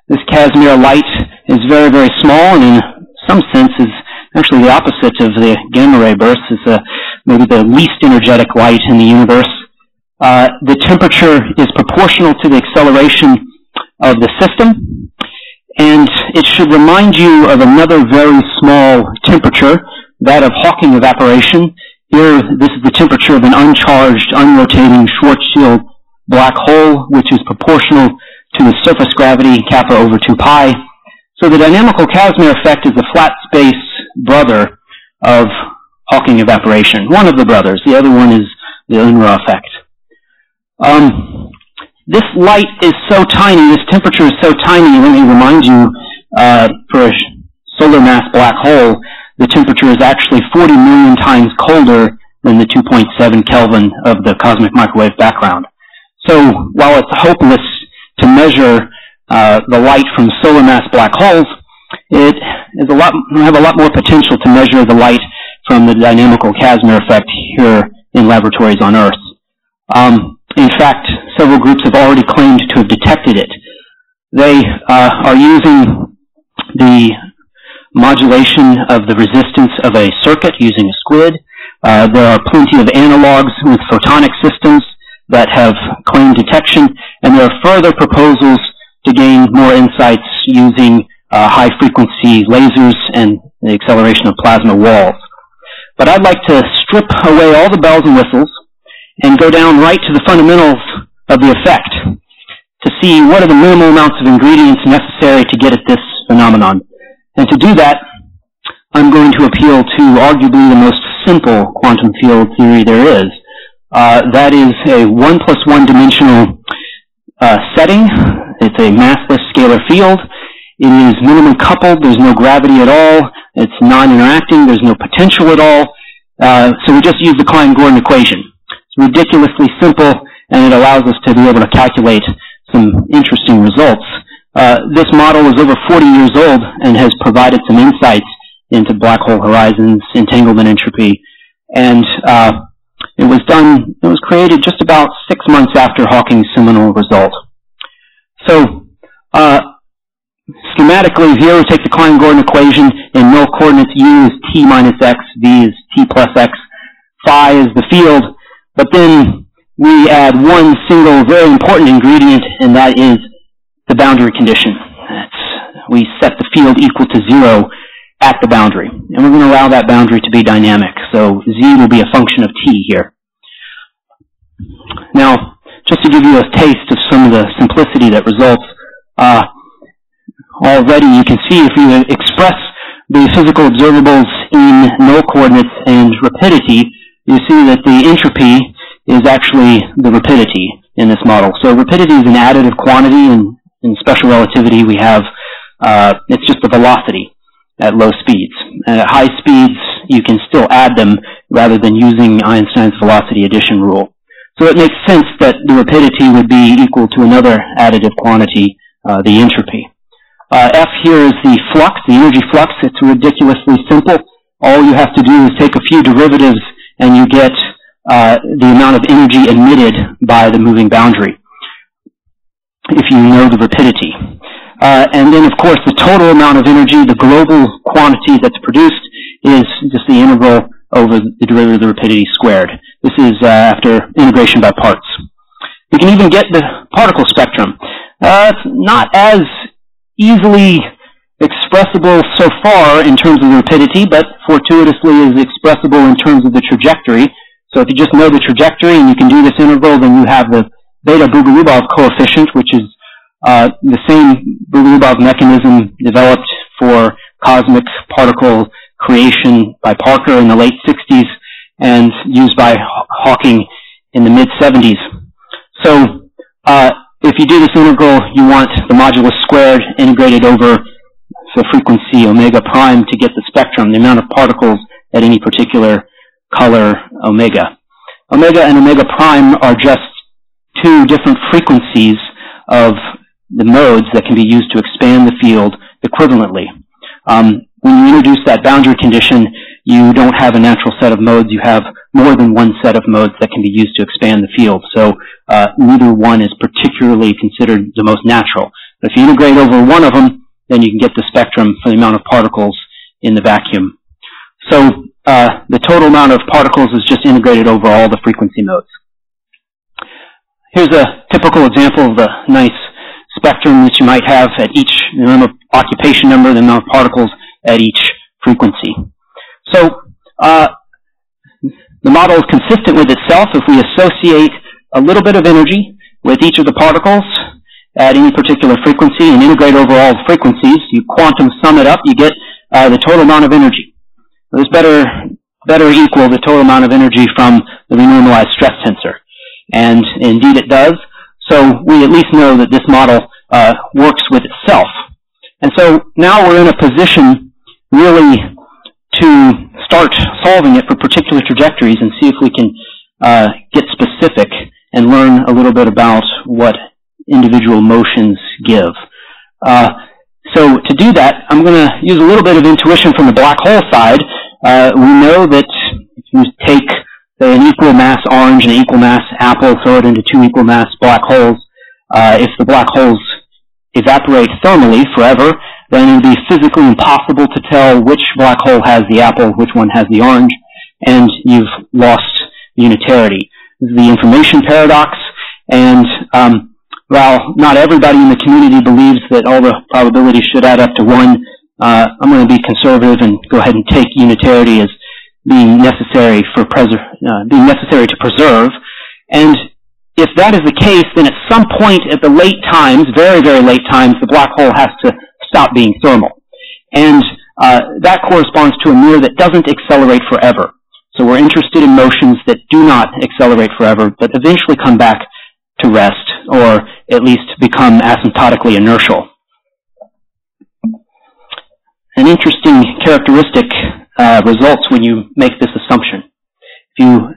This Casimir light is very, very small, and in some sense is actually the opposite of the gamma ray bursts. It's maybe the least energetic light in the universe. The temperature is proportional to the acceleration of the system, and it should remind you of another very small temperature, that of Hawking evaporation. Here, this is the temperature of an uncharged, unrotating Schwarzschild black hole, which is proportional to the surface gravity, kappa over 2 pi. So the dynamical Casimir effect is the flat space brother of Hawking evaporation. One of the brothers. The other one is the Unruh effect. This light is so tiny, this temperature is so tiny, let me remind you, for a solar mass black hole, the temperature is actually 40 million times colder than the 2.7 Kelvin of the cosmic microwave background. So while it's hopeless to measure the light from solar mass black holes, it is have a lot more potential to measure the light from the dynamical Casimir effect here in laboratories on Earth. In fact, several groups have already claimed to have detected it. They are using the modulation of the resistance of a circuit using a squid. There are plenty of analogs with photonic systems that have claimed detection, and there are further proposals to gain more insights using high-frequency lasers and the acceleration of plasma walls. But I'd like to strip away all the bells and whistles and go down right to the fundamentals of the effect to see what are the minimal amounts of ingredients necessary to get at this phenomenon. And to do that, I'm going to appeal to arguably the most simple quantum field theory there is. That is a 1 plus 1 dimensional setting. It's a massless scalar field. It is minimum coupled. There's no gravity at all. It's non-interacting. There's no potential at all. So we just use the Klein-Gordon equation. It's ridiculously simple, and it allows us to be able to calculate some interesting results. This model is over 40 years old and has provided some insights into black hole horizons, entanglement entropy, and it was created just about 6 months after Hawking's seminal result. So, schematically here we take the Klein-Gordon equation. In null coordinates, U is t minus x, v is t plus x, phi is the field, but then we add one single very important ingredient, and that is the boundary condition. We set the field equal to 0 at the boundary, and we're going to allow that boundary to be dynamic. So z will be a function of t here. Now, just to give you a taste of some of the simplicity that results, already you can see if you express the physical observables in null coordinates and rapidity, you see that the entropy is actually the rapidity in this model. So rapidity is an additive quantity, and in special relativity we have, it's just the velocity at low speeds. And at high speeds, you can still add them rather than using Einstein's velocity addition rule. So it makes sense that the rapidity would be equal to another additive quantity, the entropy. F here is the flux, the energy flux. It's ridiculously simple. All you have to do is take a few derivatives and you get the amount of energy emitted by the moving boundary, if you know the rapidity. And then, of course, the total amount of energy, the global quantity that's produced, is just the integral over the derivative of the rapidity squared. This is after integration by parts. We can even get the particle spectrum. It's not as easily expressible so far in terms of the rapidity, but fortuitously is expressible in terms of the trajectory. So if you just know the trajectory and you can do this integral, then you have the beta Bogoliubov coefficient, which is the same Bogoliubov mechanism developed for cosmic particle creation by Parker in the late 60s and used by Hawking in the mid-70s. So if you do this integral, you want the modulus squared integrated over the frequency omega prime to get the spectrum, the amount of particles at any particular color omega. Omega and omega prime are just two different frequencies of the modes that can be used to expand the field equivalently. When you introduce that boundary condition, you don't have a natural set of modes. You have more than one set of modes that can be used to expand the field. So neither one is particularly considered the most natural. But if you integrate over one of them, then you can get the spectrum for the amount of particles in the vacuum. So the total amount of particles is just integrated over all the frequency modes. Here's a typical example of the nice spectrum that you might have at each, the amount of occupation number, the amount of particles at each frequency. So the model is consistent with itself. If we associate a little bit of energy with each of the particles at any particular frequency and integrate over all the frequencies, you quantum sum it up, you get the total amount of energy. This better equal the total amount of energy from the renormalized stress tensor. And indeed it does. So we at least know that this model works with itself. And so now we're in a position really to start solving it for particular trajectories and see if we can get specific and learn a little bit about what individual motions give. So to do that, I'm going to use a little bit of intuition from the black hole side. We know that if you take, say, an equal mass orange and an equal mass apple, throw it into two equal mass black holes, if the black holes evaporate thermally forever, then it would be physically impossible to tell which black hole has the apple, which one has the orange, and you've lost unitarity. This is the information paradox, and while not everybody in the community believes that all the probabilities should add up to 1, I'm going to be conservative and go ahead and take unitarity as being necessary for to preserve. And if that is the case, then at some point at the late times, very, very late times, the black hole has to stop being thermal. And that corresponds to a mirror that doesn't accelerate forever. So we're interested in motions that do not accelerate forever, but eventually come back to rest, or at least become asymptotically inertial. An interesting characteristic results when you make this assumption. If you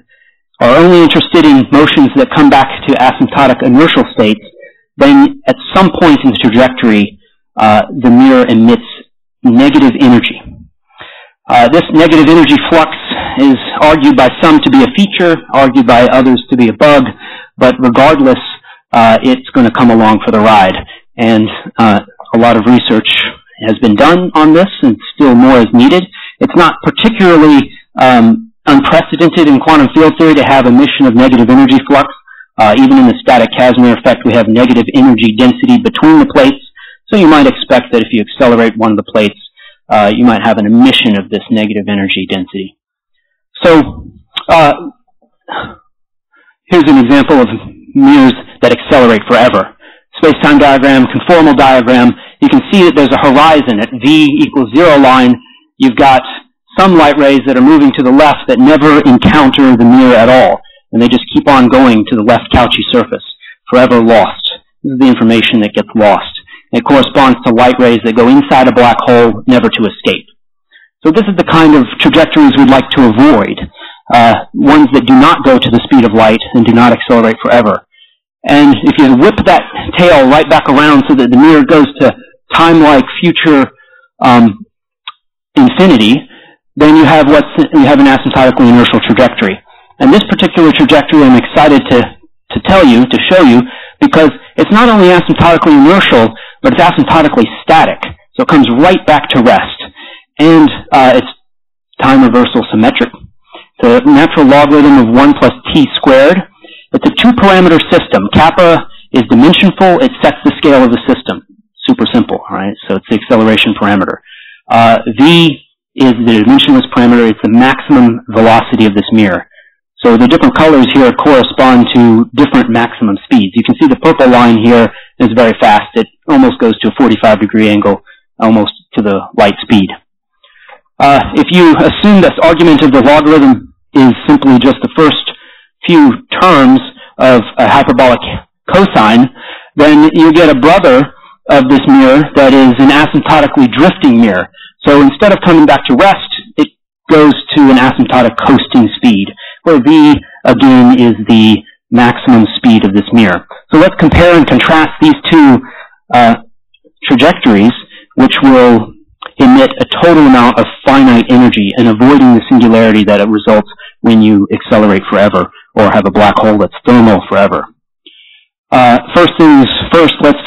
are only interested in motions that come back to asymptotic inertial states, then at some point in the trajectory, the mirror emits negative energy. This negative energy flux is argued by some to be a feature, argued by others to be a bug, but regardless, it's going to come along for the ride. And a lot of research has been done on this, and still more is needed. It's not particularly unprecedented in quantum field theory to have emission of negative energy flux. Even in the static Casimir effect, we have negative energy density between the plates. So you might expect that if you accelerate one of the plates, you might have an emission of this negative energy density. So here's an example of mirrors that accelerate forever. Space-time diagram, conformal diagram. You can see that there's a horizon at v equals 0 line. You've got some light rays that are moving to the left that never encounter the mirror at all, and they just keep on going to the left Cauchy surface, forever lost. This is the information that gets lost. It corresponds to light rays that go inside a black hole, never to escape. So this is the kind of trajectories we'd like to avoid, ones that do not go to the speed of light and do not accelerate forever. And if you whip that tail right back around so that the mirror goes to time-like future infinity, then you have an asymptotically inertial trajectory. And this particular trajectory I'm excited to show you, because it's not only asymptotically inertial, but it's asymptotically static. So it comes right back to rest. And it's time reversal symmetric. It's a natural logarithm of 1 plus t squared. It's a two-parameter system. Kappa is dimensionful. It sets the scale of the system. Super simple, right? So it's the acceleration parameter. V is the dimensionless parameter. It's the maximum velocity of this mirror. So the different colors here correspond to different maximum speeds. You can see the purple line here is very fast. It almost goes to a 45-degree angle, almost to the light speed. If you assume this argument of the logarithm is simply just the first few terms of a hyperbolic cosine, then you get a brother of this mirror that is an asymptotically drifting mirror. So instead of coming back to rest, it goes to an asymptotic coasting speed, where v, again, is the maximum speed of this mirror. So let's compare and contrast these two trajectories, which will emit a total amount of finite energy and avoiding the singularity that it results when you accelerate forever or have a black hole that's thermal forever. First things first, let's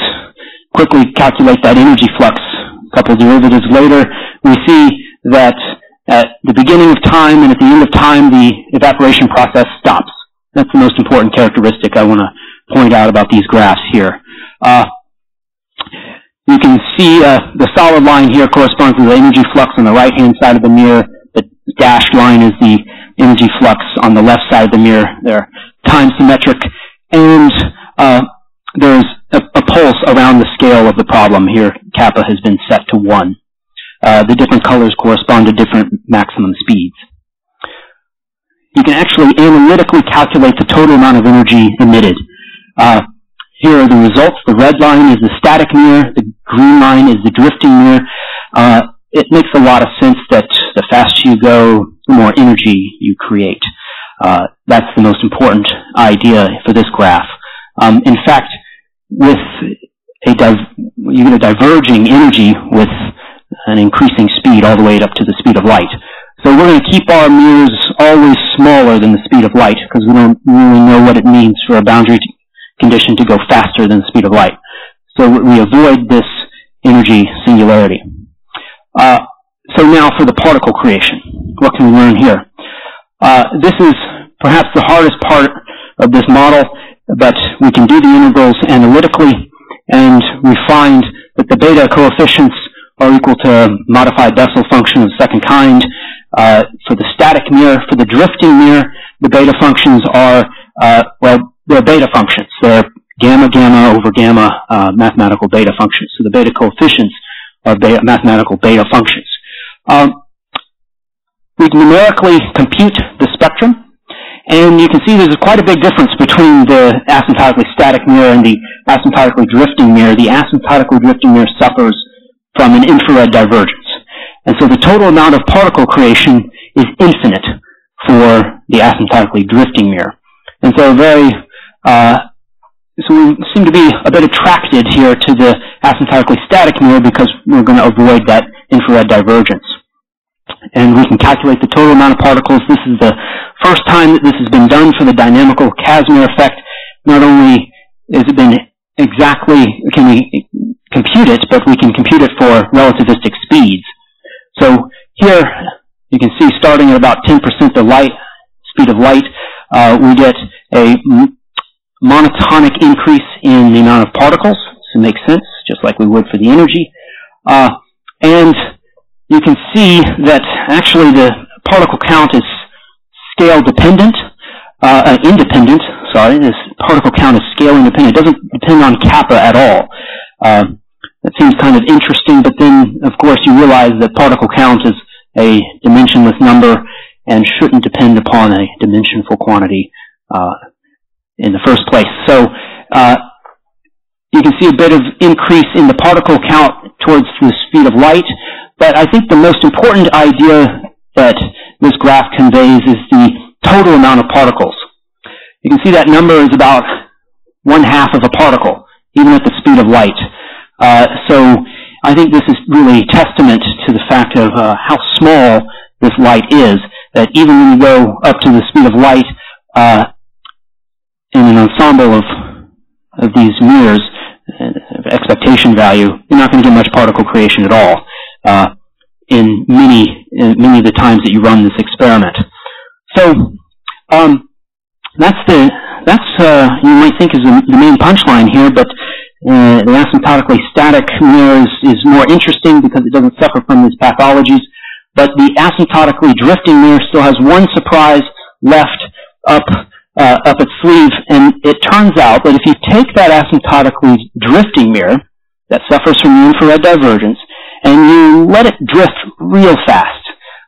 quickly calculate that energy flux. A couple of derivatives later, we see that at the beginning of time and at the end of time, the evaporation process stops. That's the most important characteristic I want to point out about these graphs here. You can see the solid line here corresponds to the energy flux on the right-hand side of the mirror. The dashed line is the energy flux on the left side of the mirror. They're time symmetric, and there's a pulse around the scale of the problem here. Kappa has been set to 1. The different colors correspond to different maximum speeds. You can actually analytically calculate the total amount of energy emitted. Here are the results. The red line is the static mirror. The green line is the drifting mirror. It makes a lot of sense that the faster you go, the more energy you create. That's the most important idea for this graph. In fact, with you get a diverging energy with an increasing speed all the way up to the speed of light. So we're going to keep our mirrors always smaller than the speed of light because we don't really know what it means for a boundary condition to go faster than the speed of light. So we avoid this energy singularity. So now for the particle creation. What can we learn here? This is perhaps the hardest part of this model, but we can do the integrals analytically, and we find that the beta coefficients are equal to a modified Bessel function of the second kind. For the static mirror, for the drifting mirror, the beta functions are, they're beta functions. They're gamma over gamma mathematical beta functions. So the beta coefficients are mathematical beta functions. We can numerically compute the spectrum, and you can see there's quite a big difference between the asymptotically static mirror and the asymptotically drifting mirror. The asymptotically drifting mirror suffers from an infrared divergence. And so the total amount of particle creation is infinite for the asymptotically drifting mirror. And so so we seem to be a bit attracted here to the asymptotically static mirror because we're going to avoid that infrared divergence. And we can calculate the total amount of particles. This is the first time that this has been done for the dynamical Casimir effect. Not only has it been exactly, can we compute it, but we can compute it for relativistic speeds. So here, you can see starting at about 10% the speed of light, we get a monotonic increase in the amount of particles. So it makes sense, just like we would for the energy. And you can see that actually the particle count is scale dependent, independent, sorry, this particle count is scale independent. It doesn't depend on kappa at all. That seems kind of interesting, but then, of course, you realize that particle count is a dimensionless number and shouldn't depend upon a dimensionful quantity in the first place. So you can see a bit of increase in the particle count towards the speed of light, but I think the most important idea that this graph conveys is the total amount of particles. You can see that number is about 1/2 of a particle, even at the speed of light. So I think this is really testament to the fact of how small this light is, that even when you go up to the speed of light in an ensemble of these mirrors, expectation value, you're not going to get much particle creation at all in many of the times that you run this experiment. So that's you might think is the main punchline here, but the asymptotically static mirror is more interesting because it doesn't suffer from these pathologies. But the asymptotically drifting mirror still has one surprise left up its sleeve, and it turns out that if you take that asymptotically drifting mirror that suffers from the infrared divergence and you let it drift real fast,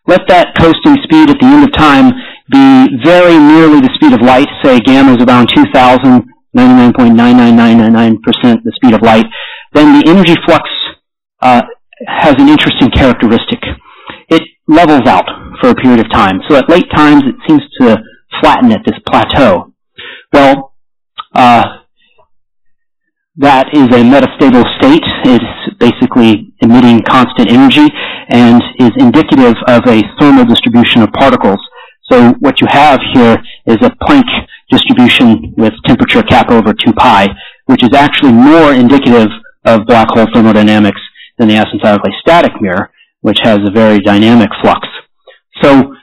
let that coasting speed at the end of time be very nearly the speed of light, say gamma is around 2,000, 99.99999% the speed of light, then the energy flux has an interesting characteristic. It levels out for a period of time. So at late times, it seems to flatten at this plateau. Well, that is a metastable state. It's basically emitting constant energy and is indicative of a thermal distribution of particles. So what you have here is a Planck distribution with temperature kappa over 2 pi, which is actually more indicative of black hole thermodynamics than the asymptotically static mirror, which has a very dynamic flux. So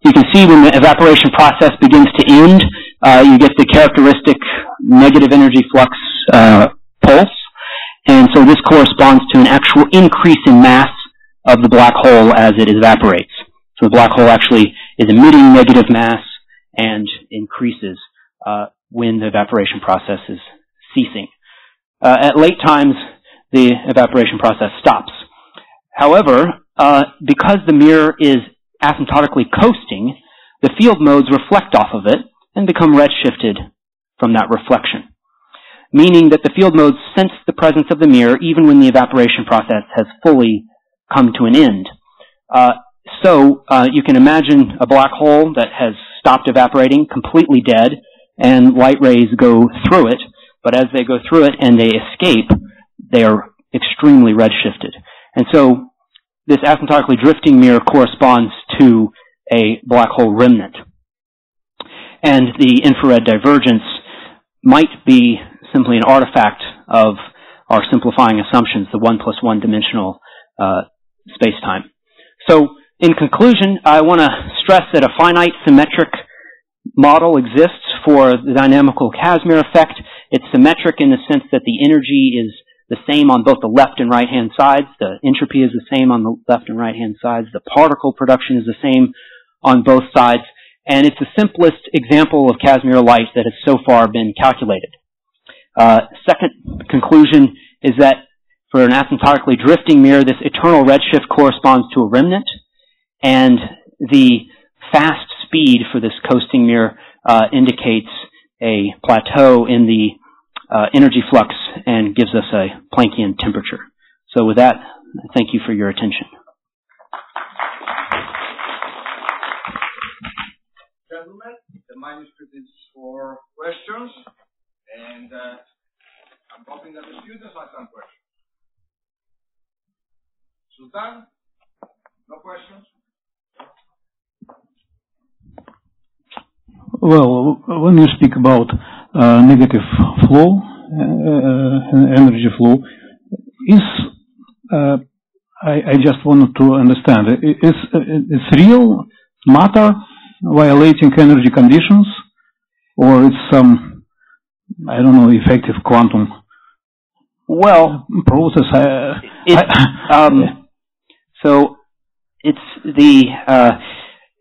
you can see when the evaporation process begins to end, you get the characteristic negative energy flux pulse, and so this corresponds to an actual increase in mass of the black hole as it evaporates. So the black hole actually is emitting negative mass and increases when the evaporation process is ceasing. At late times, the evaporation process stops. However, because the mirror is asymptotically coasting, the field modes reflect off of it and become redshifted from that reflection, meaning that the field modes sense the presence of the mirror even when the evaporation process has fully come to an end. So you can imagine a black hole that has stopped evaporating, completely dead, and light rays go through it, but as they go through it and they escape, they are extremely redshifted. And so this asymptotically drifting mirror corresponds to a black hole remnant. And the infrared divergence might be simply an artifact of our simplifying assumptions, the 1 + 1 dimensional space-time. So in conclusion, I want to stress that a finite symmetric model exists for the dynamical Casimir effect. It's symmetric in the sense that the energy is the same on both the left and right-hand sides. The entropy is the same on the left and right-hand sides. The particle production is the same on both sides. And it's the simplest example of Casimir light that has so far been calculated. Second conclusion is that for an asymptotically drifting mirror, this eternal redshift corresponds to a remnant, and the fast speed for this coasting mirror indicates a plateau in the energy flux and gives us a Planckian temperature. So with that, thank you for your attention. Gentlemen, the manuscript is for questions, and I'm hoping that the students have some questions. Sultan, no questions? Well, when you speak about negative flow, energy flow, I just wanted to understand, is real matter violating energy conditions, or it's some, I don't know, effective quantum process? So it's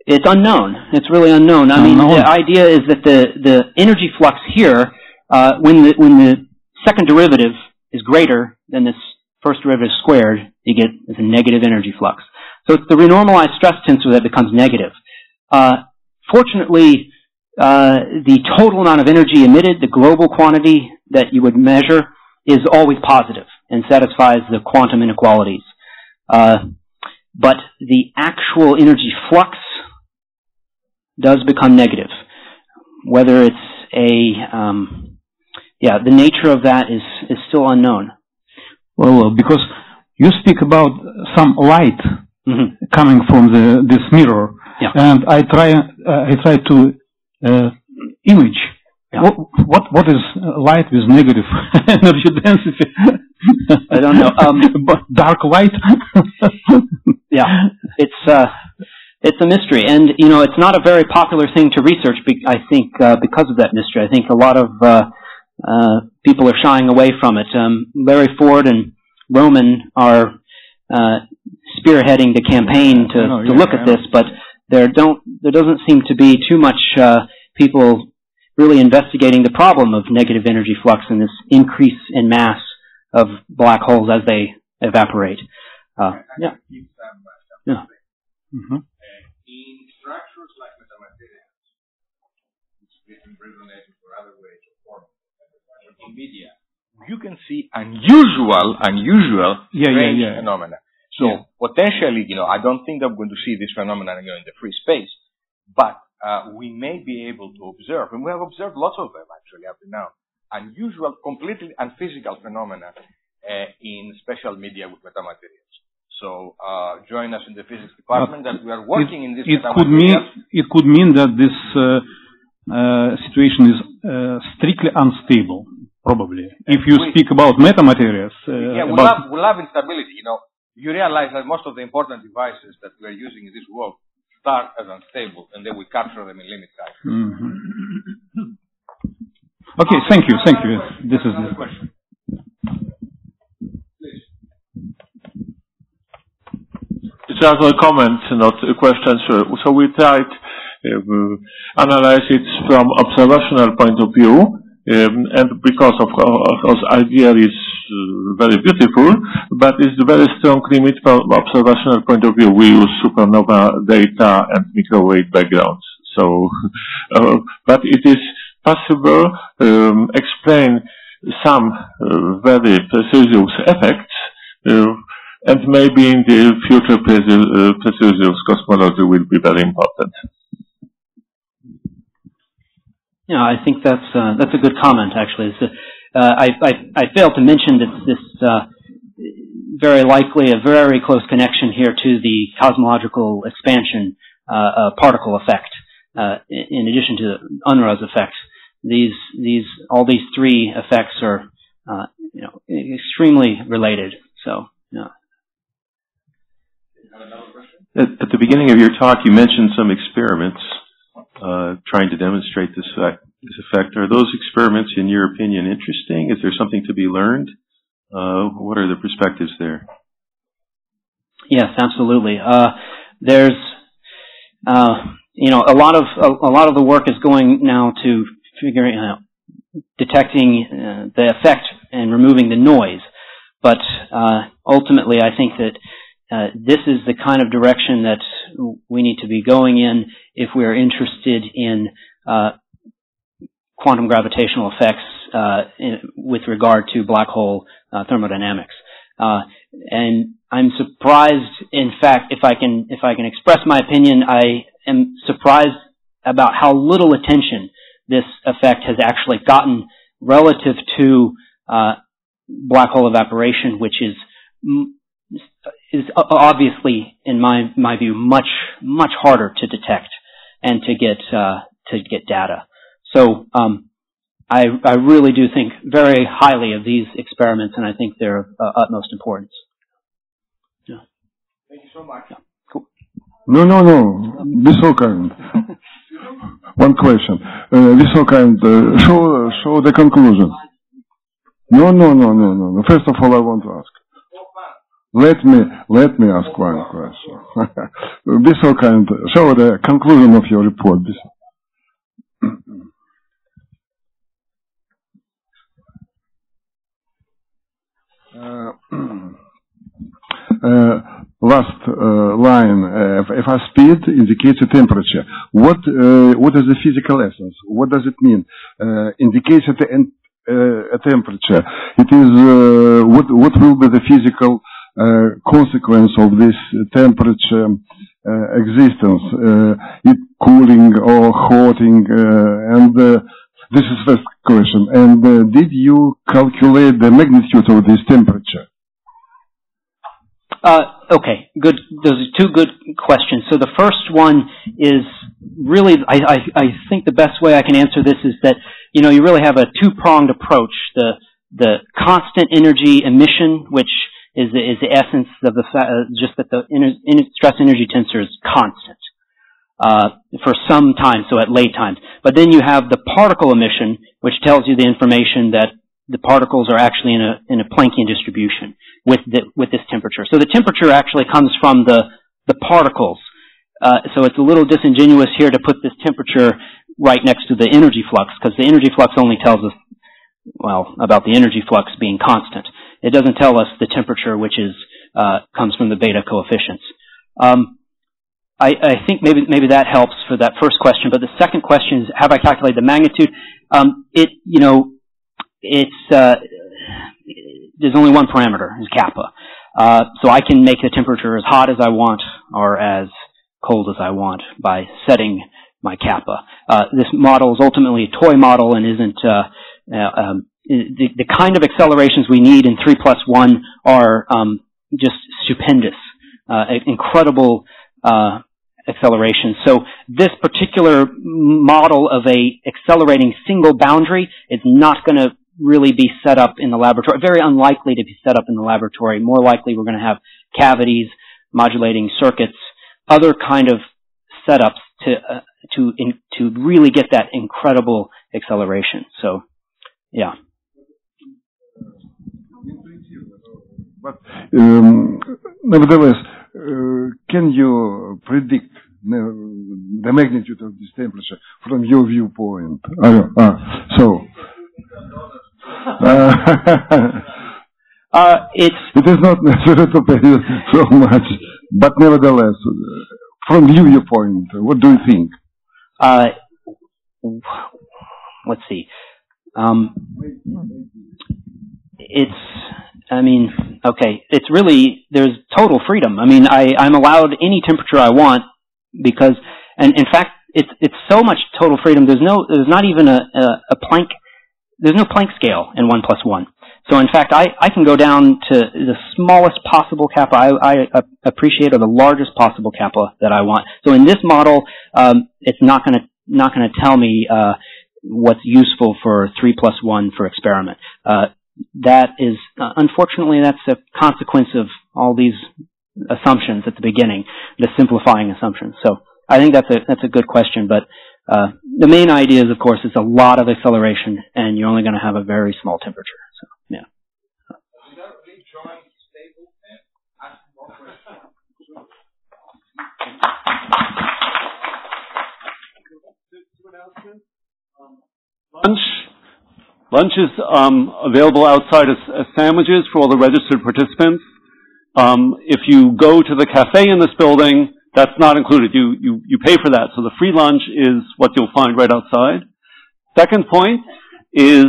it's unknown. It's really unknown. I mean, the idea is that the energy flux here, when the second derivative is greater than this first derivative squared, you get a negative energy flux. So it's the renormalized stress tensor that becomes negative. Fortunately, the total amount of energy emitted, the global quantity that you would measure, is always positive and satisfies the quantum inequalities. But the actual energy flux does become negative. Whether it's the nature of that is still unknown. Well, because you speak about some light coming from this mirror, and I try to image what is light with negative energy density. I don't know. But dark light. Yeah, it's It's a mystery, and it's not a very popular thing to research. I think because of that mystery, I think a lot of people are shying away from it. Larry Ford and Roman are spearheading the campaign to look at this, but there doesn't seem to be too much people really investigating the problem of negative energy flux and this increase in mass of black holes as they evaporate. Yeah. Mm-hmm. In structures like metamaterials, which can resonate for other ways of forming, in media, you can see unusual strange phenomena. So potentially, I don't think that we're going to see this phenomenon in the free space, but we may be able to observe, and we have observed lots of them actually up to now, unusual, completely unphysical phenomena in special media with metamaterials. So join us in the physics department that we are working in this. It could mean that this situation is strictly unstable, probably. If you speak about metamaterials. We'll have instability. You realize that most of the important devices that we are using in this world start as unstable, and then we capture them in limit size. Mm-hmm. Okay, thank you. This is the question. Just a comment, not a question. So we tried analyze it from observational point of view, and because of course idea is very beautiful, but it's very strong limit from observational point of view. We use supernova data and microwave backgrounds. So, but it is possible explain some very precise effects. And maybe in the future, precise cosmology will be very important. Yeah, I think that's a good comment. Actually, I failed to mention that this very likely a very close connection here to the cosmological expansion particle effect. In addition to Unruh's effect, all these three effects are extremely related. So yeah. At the beginning of your talk, you mentioned some experiments trying to demonstrate this effect. Are those experiments, in your opinion, interesting? Is there something to be learned? What are the perspectives there? Yes, absolutely. There's a lot of the work is going now to figuring out detecting the effect and removing the noise. But ultimately, I think that this is the kind of direction that we need to be going in if we are interested in quantum gravitational effects with regard to black hole thermodynamics. And I'm surprised, in fact, if I can express my opinion, I am surprised about how little attention this effect has actually gotten relative to black hole evaporation, which is obviously, in my view, much harder to detect and to get data. So I really do think very highly of these experiments, and I think they're of utmost importance. Yeah. Thank you so much. Yeah. Cool. No. Be so kind. One question. Be so kind. Show the conclusion. No. First of all, I want to ask. Let me ask one question. Be so kind. Show the conclusion of your report. Last line. Fr speed indicates a temperature. What is the physical essence? What does it mean? Indicates a temperature. It is what will be the physical consequence of this temperature existence, it cooling or heating, and this is first question. And did you calculate the magnitude of this temperature? Okay, good. Those are two good questions. So the first one is really, I think the best way I can answer this is that, you really have a two-pronged approach. The constant energy emission, which is the essence of just that the stress energy tensor is constant. for some time, so at late times. But then you have the particle emission, which tells you the information that the particles are actually in a Planckian distribution with this temperature. So the temperature actually comes from the particles. So it's a little disingenuous here to put this temperature right next to the energy flux, because the energy flux only tells us, well, about the energy flux being constant. It doesn't tell us the temperature, which comes from the beta coefficients. I think maybe that helps for that first question. But the second question is, have I calculated the magnitude? There's only one parameter, is kappa. So I can make the temperature as hot as I want or as cold as I want by setting my kappa. This model is ultimately a toy model and isn't the kind of accelerations we need in 3+1 are just stupendous, incredible acceleration. So this particular model of a accelerating single boundary is not going to really be set up in the laboratory. Very unlikely to be set up in the laboratory. More likely we're going to have cavities, modulating circuits, other kind of setups to really get that incredible acceleration. So, yeah. But nevertheless, can you predict the magnitude of this temperature from your viewpoint? It is not necessary to pay so much, but nevertheless, from your viewpoint, what do you think? Let's see. It's really, there's total freedom. I mean, I'm allowed any temperature I want because, and in fact, it's so much total freedom. There's not even a Planck, there's no Planck scale in 1+1. So in fact, I can go down to the smallest possible kappa I appreciate, or the largest possible kappa that I want. So in this model, it's not going to tell me what's useful for 3+1 for experiment. That is, unfortunately, that's a consequence of all these assumptions at the beginning, the simplifying assumptions. So I think that's a good question, but the main idea is, of course, it's a lot of acceleration, and you're only going to have a very small temperature. So, yeah. Lunch is available outside as sandwiches for all the registered participants. If you go to the cafe in this building, that's not included. You pay for that. So the free lunch is what you'll find right outside. Second point is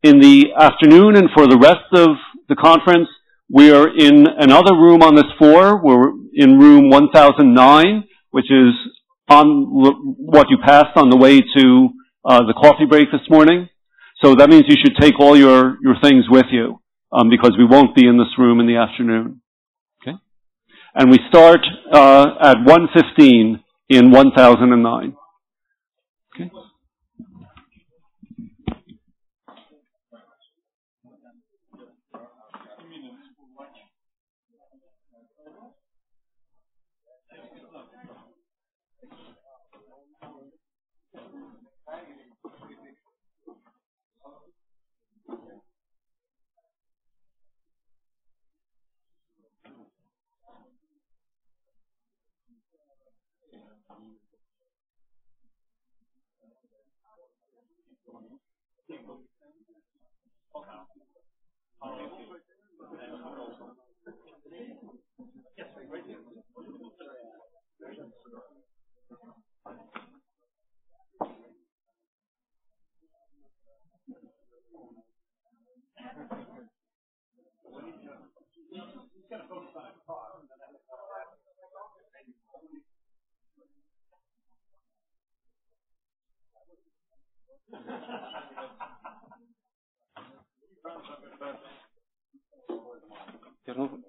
in the afternoon and for the rest of the conference, we are in another room on this floor. We're in room 1009, which is on what you passed on the way to the coffee break this morning. So that means you should take all your things with you because we won't be in this room in the afternoon. Okay? And we start at 1:15 in 1009. Okay?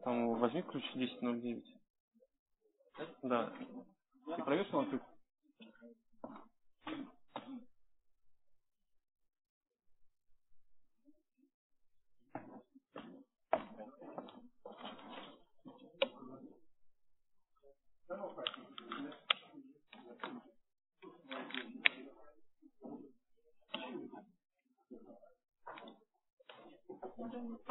Там возьми ключ 1009. Да. Ты проверишь, что он открыт? Да,